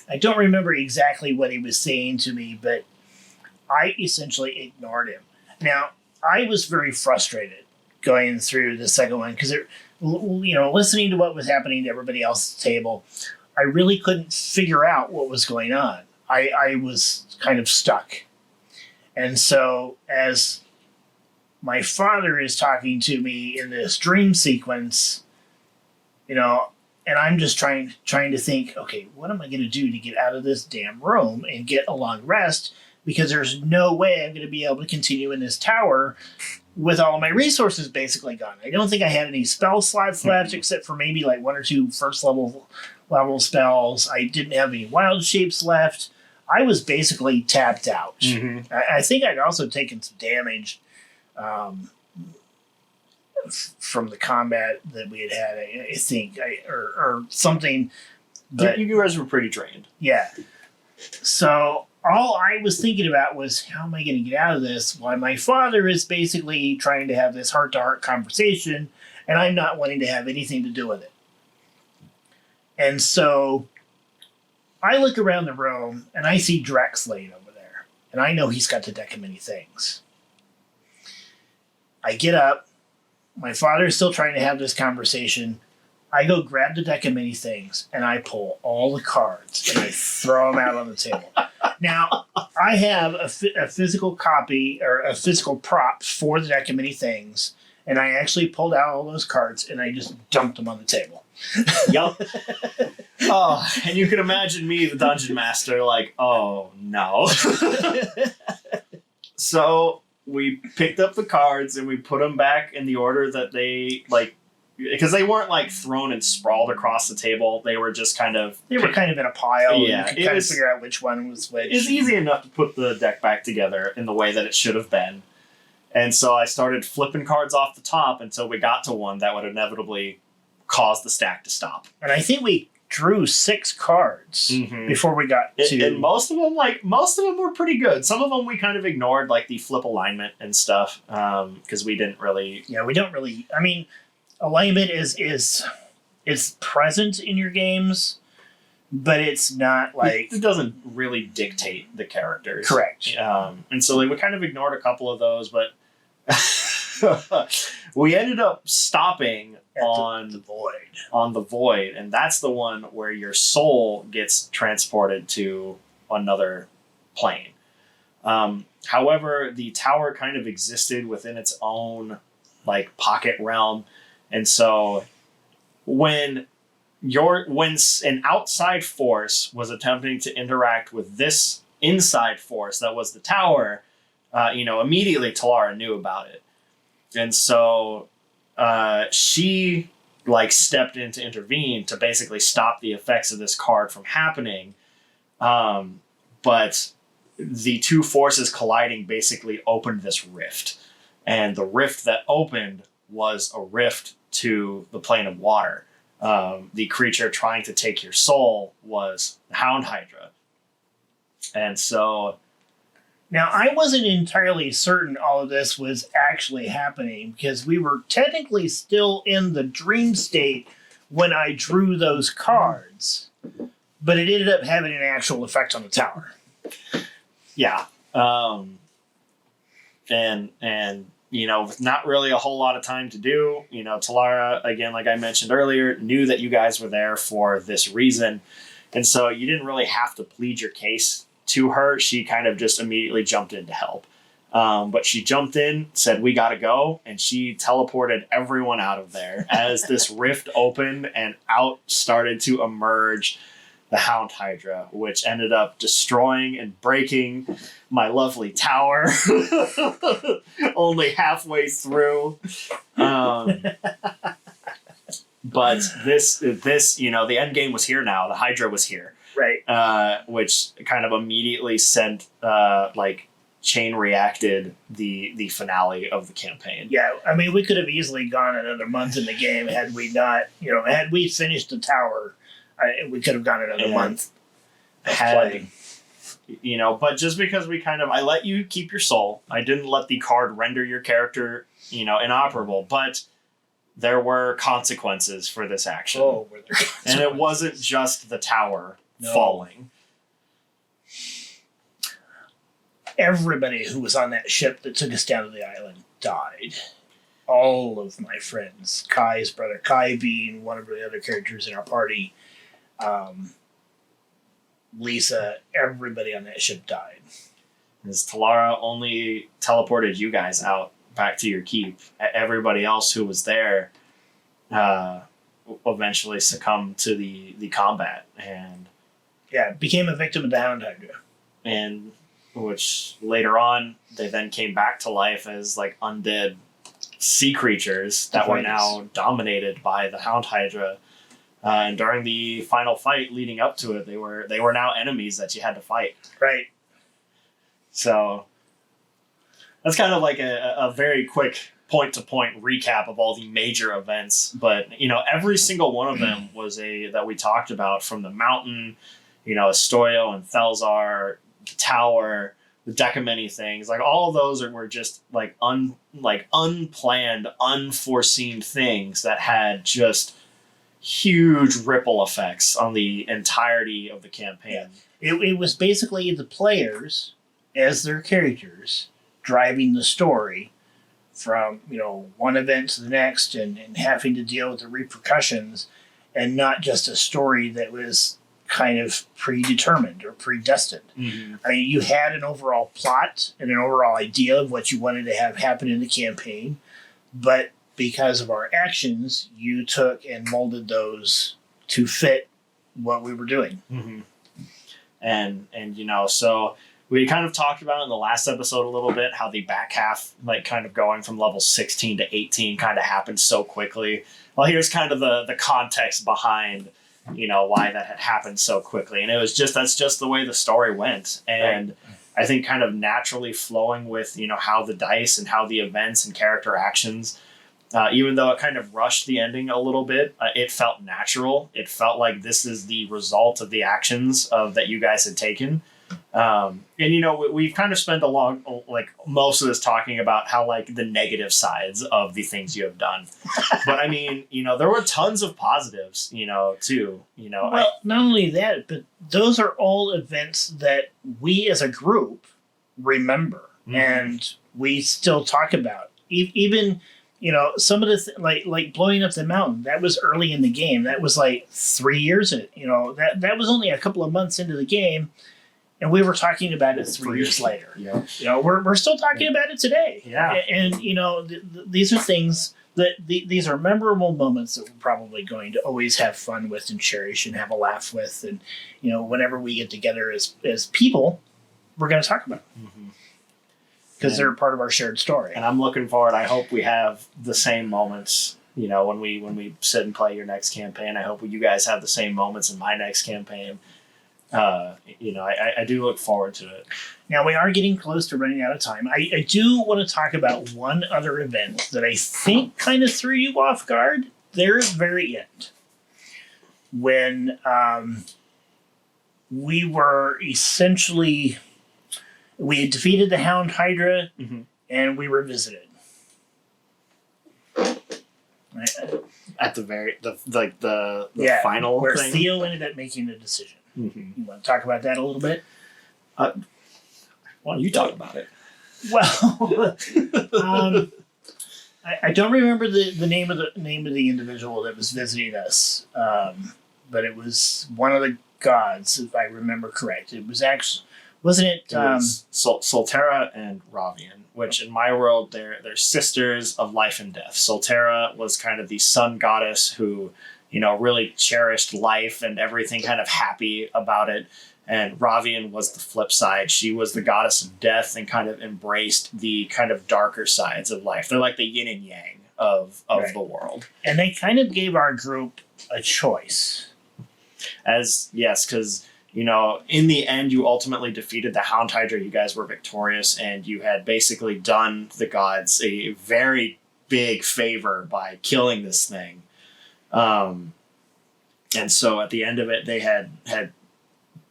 I don't remember exactly what he was saying to me, but I essentially ignored him. Now, I was very frustrated going through the second one because, you know, listening to what was happening to everybody else's table, I really couldn't figure out what was going on. I was kind of stuck. And so as my father is talking to me in this dream sequence, you know, and I'm just trying to think, okay, what am I going to do to get out of this damn room and get a long rest? Because there's no way I'm going to be able to continue in this tower with all of my resources basically gone. I don't think I had any spell slots left except for maybe like 1 or 2 first level spells. I didn't have any wild shapes left. I was basically tapped out. Mm-hmm. I think I'd also taken some damage from the combat that we had. I think, or something. But You guys were pretty drained. yeah. So all I was thinking about was, how am I going to get out of this? While my father is basically trying to have this heart-to-heart conversation, and I'm not wanting to have anything to do with it. And so I look around the room, and I see Drex laying over there. And I know he's got the deck of many things. I get up. My father is still trying to have this conversation. I go grab the deck of many things, and I pull all the cards, and I throw them out on the table. Now, I have a physical copy, or a physical prop for the deck of many things, and I actually pulled out all those cards, and I just dumped them on the table. Yup. Oh, and you can imagine me, the dungeon master, like, oh, no. So we picked up the cards, and we put them back in the order that they, like, because they weren't like thrown and sprawled across the table. They were just kind of... They were kind of in a pile. Yeah. And you could kind of figure out which one was which. It's easy enough to put the deck back together in the way that it should have been. And so I started flipping cards off the top until we got to one that would inevitably cause the stack to stop. And I think we drew 6 cards before we got to... And most of them were pretty good. Some of them we kind of ignored, like the flip alignment and stuff, because we didn't really... Yeah, we don't really... I mean... Alignment is present in your games, but it's not like... It doesn't really dictate the characters. Correct. And so we kind of ignored a couple of those, but we ended up stopping on the void. On the void, and that's the one where your soul gets transported to another plane. However, the tower kind of existed within its own like pocket realm. And so when an outside force was attempting to interact with this inside force that was the tower, immediately Talara knew about it. And so she like stepped in to intervene to basically stop the effects of this card from happening. But the two forces colliding basically opened this rift. And the rift that opened was a rift to the plane of water. The creature trying to take your soul was the Hound Hydra. And so... Now, I wasn't entirely certain all of this was actually happening because we were technically still in the dream state when I drew those cards. But it ended up having an actual effect on the tower. Yeah. And with not really a whole lot of time to do, Talara, again, like I mentioned earlier, knew that you guys were there for this reason. And so you didn't really have to plead your case to her. She kind of just immediately jumped in to help. But she jumped in, said, "We got to go." And she teleported everyone out of there as this rift opened and out started to emerge the Hound Hydra, which ended up destroying and breaking my lovely tower only halfway through. But this, the end game was here now. The Hydra was here. which kind of immediately sent chain reacted the finale of the campaign. Yeah, I mean, we could have easily gone another month in the game had we not, had we finished the tower, we could have gone another month. But just because I let you keep your soul, I didn't let the card render your character, inoperable, but there were consequences for this action. Oh, were there consequences? And it wasn't just the tower falling. Everybody who was on that ship that took us down to the island died. All of my friends. Kai's brother, Kai being one of the other characters in our party. Lisa, everybody on that ship died. As Talara only teleported you guys out back to your keep. Everybody else who was there eventually succumbed to the combat. And became a victim of the Hound Hydra. And which later on, they then came back to life as undead sea creatures that were now dominated by the Hound Hydra. And during the final fight leading up to it, they were now enemies that you had to fight. Right. So that's kind of like a very quick point-to-point recap of all the major events. But, every single one of them was that we talked about, from the mountain, Astoyo and Thelzar, the tower, the deck of many things. All of those were just unplanned, unforeseen things that had just huge ripple effects on the entirety of the campaign. It was basically the players as their characters driving the story from one event to the next and having to deal with the repercussions, and not just a story that was kind of predetermined or predestined. Mm-hmm. I mean, you had an overall plot and an overall idea of what you wanted to have happen in the campaign, but because of our actions, you took and molded those to fit what we were doing. Mm-hmm. And so we kind of talked about in the last episode a little bit how the back half, kind of going from level 16 to 18 kind of happened so quickly. Well, here's kind of the context behind why that had happened so quickly. And that's just the way the story went. And I think kind of naturally flowing with, how the dice and how the events and character actions, even though it kind of rushed the ending a little bit, it felt natural. It felt like this is the result of the actions that you guys had taken. And we've kind of spent most of this talking about how the negative sides of the things you have done. But I mean, there were tons of positives, too. Well, not only that, but those are all events that we as a group remember, mm-hmm. and we still talk about. Even some of the like blowing up the mountain, that was early in the game. That was 3 years in. That was only a couple of months into the game. And we were talking about it 3 years later. Yeah. We're still talking about it today. Yeah. And these are things that these are memorable moments that we're probably going to always have fun with and cherish and have a laugh with. And, whenever we get together as people, we're going to talk about it. Because they're part of our shared story. And I'm looking forward. I hope we have the same moments, when we sit and play your next campaign. I hope you guys have the same moments in my next campaign. I do look forward to it. Now, we are getting close to running out of time. I do want to talk about one other event that I think kind of threw you off guard there at the very end. When we were essentially... We had defeated the Hound Hydra, mm-hmm. and we were visited. At the final where thing? Theo ended up making a decision. Mm-hmm. You want to talk about that a little bit? Why don't you talk about it? Well, I don't remember the name of the individual that was visiting us, but it was one of the gods, if I remember correct. It was actually. Wasn't it? Solterra and Ravian, which in my world, they're sisters of life and death. Solterra was kind of the sun goddess who, really cherished life and everything, kind of happy about it. And Ravian was the flip side. She was the goddess of death and kind of embraced the kind of darker sides of life. They're like the yin and yang of the world. And they kind of gave our group a choice. Because in the end, you ultimately defeated the Hound Hydra. You guys were victorious, and you had basically done the gods a very big favor by killing this thing. And so at the end of it, they had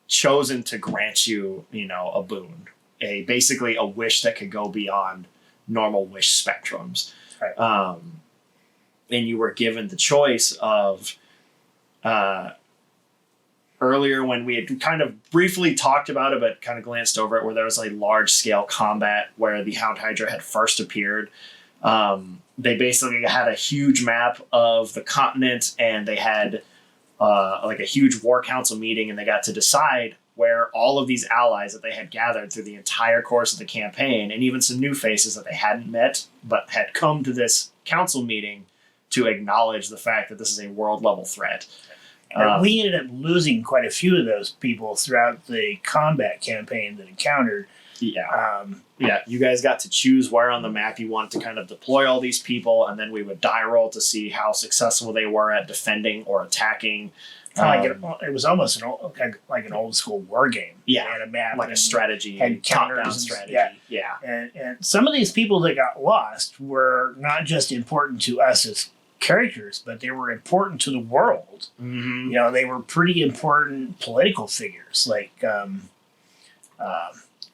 chosen to grant you, a boon, basically a wish that could go beyond normal wish spectrums. Right. And you were given the choice of, earlier when we had kind of briefly talked about it, but kind of glanced over it, where there was a large scale combat where the Hound Hydra had first appeared. They basically had a huge map of the continent, and they had a huge war council meeting, and they got to decide where all of these allies that they had gathered through the entire course of the campaign, and even some new faces that they hadn't met, but had come to this council meeting to acknowledge the fact that this is a world level threat. We ended up losing quite a few of those people throughout the combat campaign that encountered. Yeah. You guys got to choose where on the map you wanted to kind of deploy all these people, and then we would die roll to see how successful they were at defending or attacking. It was almost like an old school war game. Yeah, they had a map, like a strategy, had top-down strategy. Yeah. And some of these people that got lost were not just important to us as characters, but they were important to the world. Mm-hmm. They were pretty important political figures, like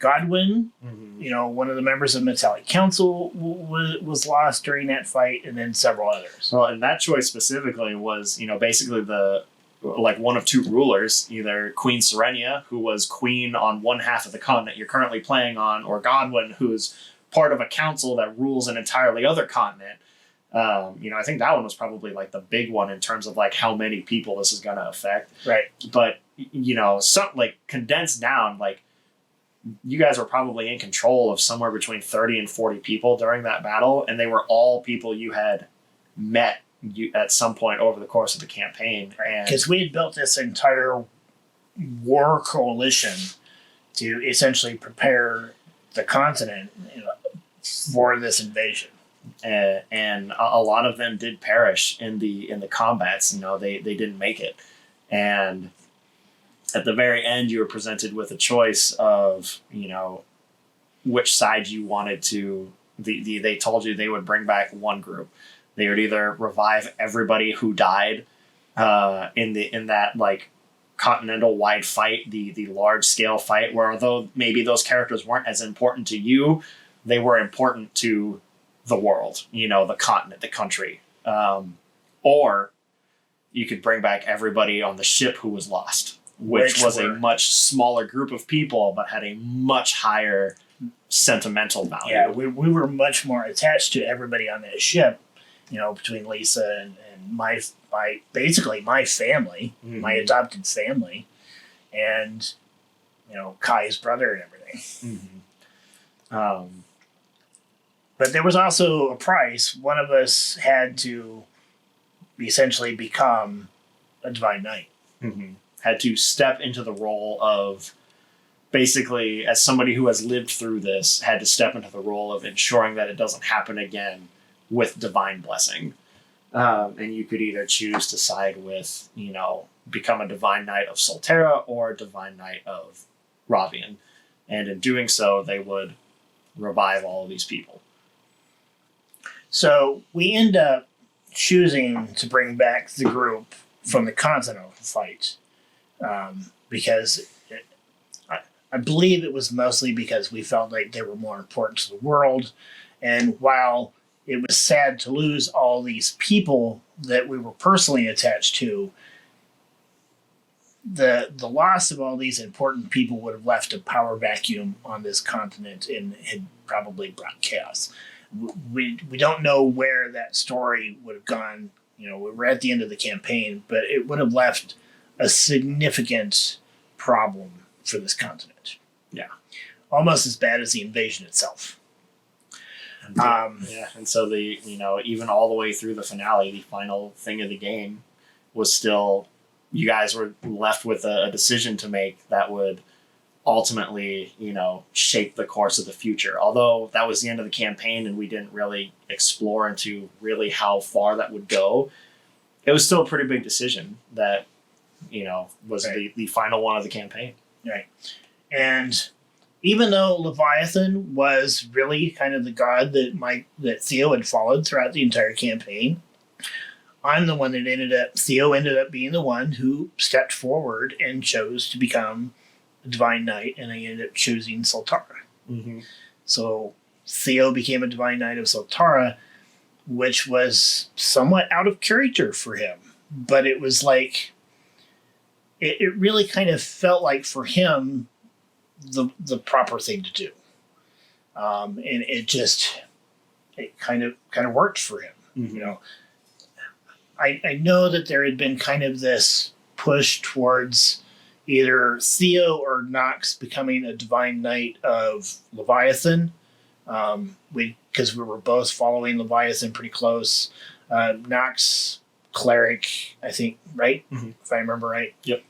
Godwin. Mm-hmm. One of the members of Metallic Council was lost during that fight, and then several others. Well, and that choice specifically was, basically one of two rulers, either Queen Serenia, who was queen on one half of the continent you're currently playing on, or Godwin, who's part of a council that rules an entirely other continent. I think that one was probably the big one in terms of how many people this is going to affect. Right. But, something condensed down, you guys were probably in control of somewhere between 30 and 40 people during that battle. And they were all people you had met at some point over the course of the campaign. Because we had built this entire war coalition to essentially prepare the continent for this invasion. And a lot of them did perish in the combats. They didn't make it. And at the very end, you were presented with a choice of, which side you wanted to. They told you they would bring back one group. They would either revive everybody who died in that continental wide fight, the large scale fight, where although maybe those characters weren't as important to you, they were important to the world, the continent, the country. Or you could bring back everybody on the ship who was lost, which was a much smaller group of people, but had a much higher sentimental value. Yeah, we were much more attached to everybody on that ship, between Lisa and my basically my family, Mm-hmm. my adopted family, and, Kai's brother and everything. Mm-hmm. But there was also a price. One of us had to essentially become a Divine Knight. Mm-hmm. Had to step into the role of, basically, as somebody who has lived through this, had to step into the role of ensuring that it doesn't happen again with divine blessing. And you could either choose to side with, become a Divine Knight of Solterra or a Divine Knight of Ravian. And in doing so, they would revive all of these people. So we end up choosing to bring back the group from the continental fight, because I believe it was mostly because we felt like they were more important to the world. And while it was sad to lose all these people that we were personally attached to, the loss of all these important people would have left a power vacuum on this continent and had probably brought chaos. We don't know where that story would have gone. We were at the end of the campaign, but it would have left a significant problem for this continent. Yeah. Almost as bad as the invasion itself. And so even all the way through the finale, the final thing of the game was still, you guys were left with a decision to make that would ultimately, shape the course of the future. Although that was the end of the campaign and we didn't really explore into really how far that would go, it was still a pretty big decision that was the final one of the campaign. Right. And even though Leviathan was really kind of the god that Theo had followed throughout the entire campaign, I'm the one that Theo ended up being the one who stepped forward and chose to become a Divine Knight, and I ended up choosing Soltara. Mm-hmm. So Theo became a Divine Knight of Soltara, which was somewhat out of character for him. But it was like, it really kind of felt like for him the proper thing to do. And it kind of worked for him. Mm-hmm. I know that there had been kind of this push towards either Theo or Nox becoming a Divine Knight of Leviathan. Because we were both following Leviathan pretty close. Nox, Cleric, I think, right? Mm-hmm. If I remember right. Yep.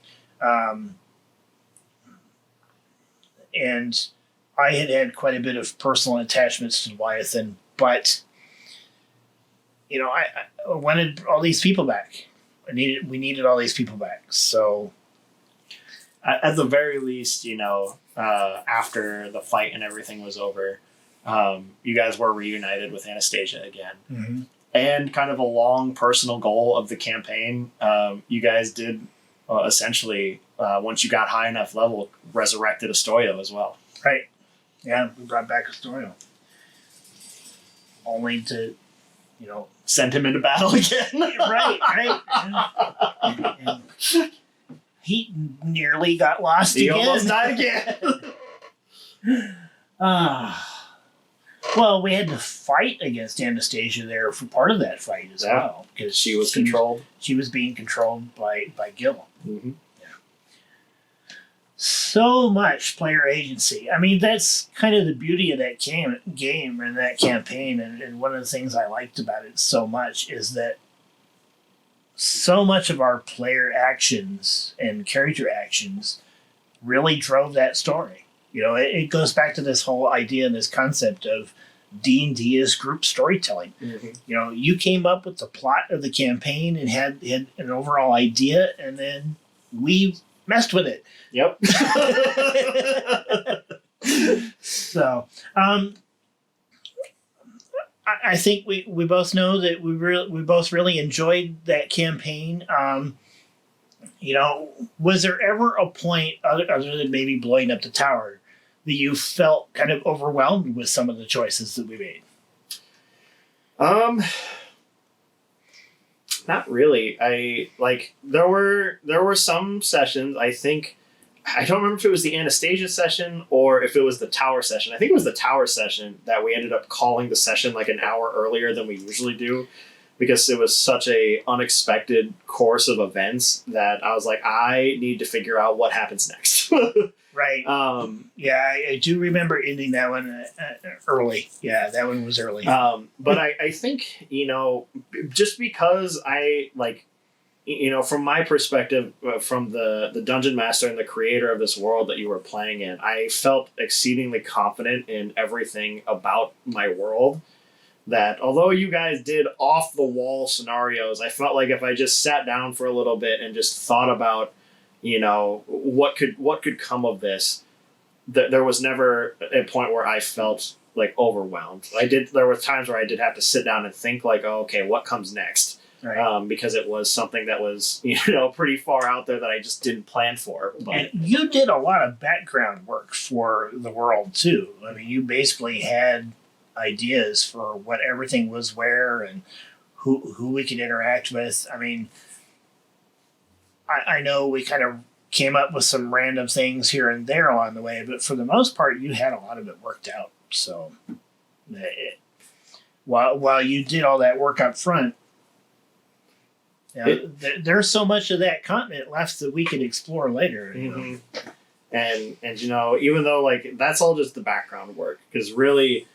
And I had quite a bit of personal attachments to Leviathan, but I wanted all these people back. We needed all these people back. So, at the very least, after the fight and everything was over, you guys were reunited with Anastasia again. Mm-hmm. And kind of a long personal goal of the campaign, you guys did essentially, once you got high enough level, resurrected Astorio as well. Right. Yeah, we brought back Astorio. Only to, send him into battle again. right. And he nearly got lost again. He almost died again. Well, we had to fight against Anastasia there for part of that fight as well. Because she was controlled. She was being controlled by Gil. Mm-hmm. Yeah. So much player agency. I mean, that's kind of the beauty of that game and that campaign. And one of the things I liked about it so much is that so much of our player actions and character actions really drove that story. It goes back to this whole idea and this concept of D&D as group storytelling. Mm-hmm. You came up with the plot of the campaign and had an overall idea, and then we messed with it. Yep. So, I think we both know that we both really enjoyed that campaign. Was there ever a point other than maybe blowing up the tower that you felt kind of overwhelmed with some of the choices that we made? Not really. There were some sessions. I don't remember if it was the Anastasia session or if it was the tower session. I think it was the tower session that we ended up calling the session like an hour earlier than we usually do, because it was such a unexpected course of events that I was like, I need to figure out what happens next. Right. Yeah, I do remember ending that one early. Yeah, that one was early. But I think, just because from my perspective, from the dungeon master and the creator of this world that you were playing in, I felt exceedingly confident in everything about my world. That although you guys did off the wall scenarios, I felt like if I just sat down for a little bit and just thought about, what could come of this, there was never a point where I felt like overwhelmed. There were times where I did have to sit down and think like, oh, okay, what comes next? Right. Because it was something that was, pretty far out there that I just didn't plan for. But and you did a lot of background work for the world too. I mean, you basically had ideas for what everything was where and who we could interact with. I mean, I know we kind of came up with some random things here and there along the way, but for the most part, you had a lot of it worked out. So while you did all that work up front, there's so much of that continent left that we could explore later. Mm-hmm. And even though that's all just the background work, because really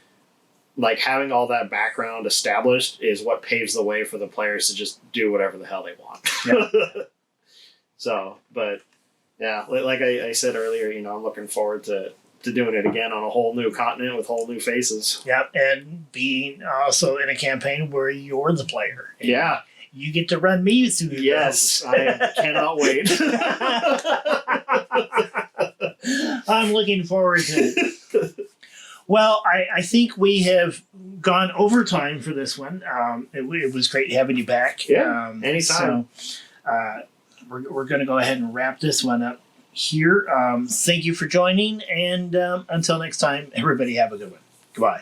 having all that background established is what paves the way for the players to just do whatever the hell they want. Yeah. So, but yeah, like I said earlier, I'm looking forward to doing it again on a whole new continent with whole new faces. Yep, and being also in a campaign where you're the player. Yeah. you get to run me through Yes, I cannot wait. I'm looking forward to it. Well, I think we have gone over time for this one. It was great having you back. Yeah, anytime. So we're going to go ahead and wrap this one up here. Thank you for joining, and until next time, everybody have a good one. Goodbye.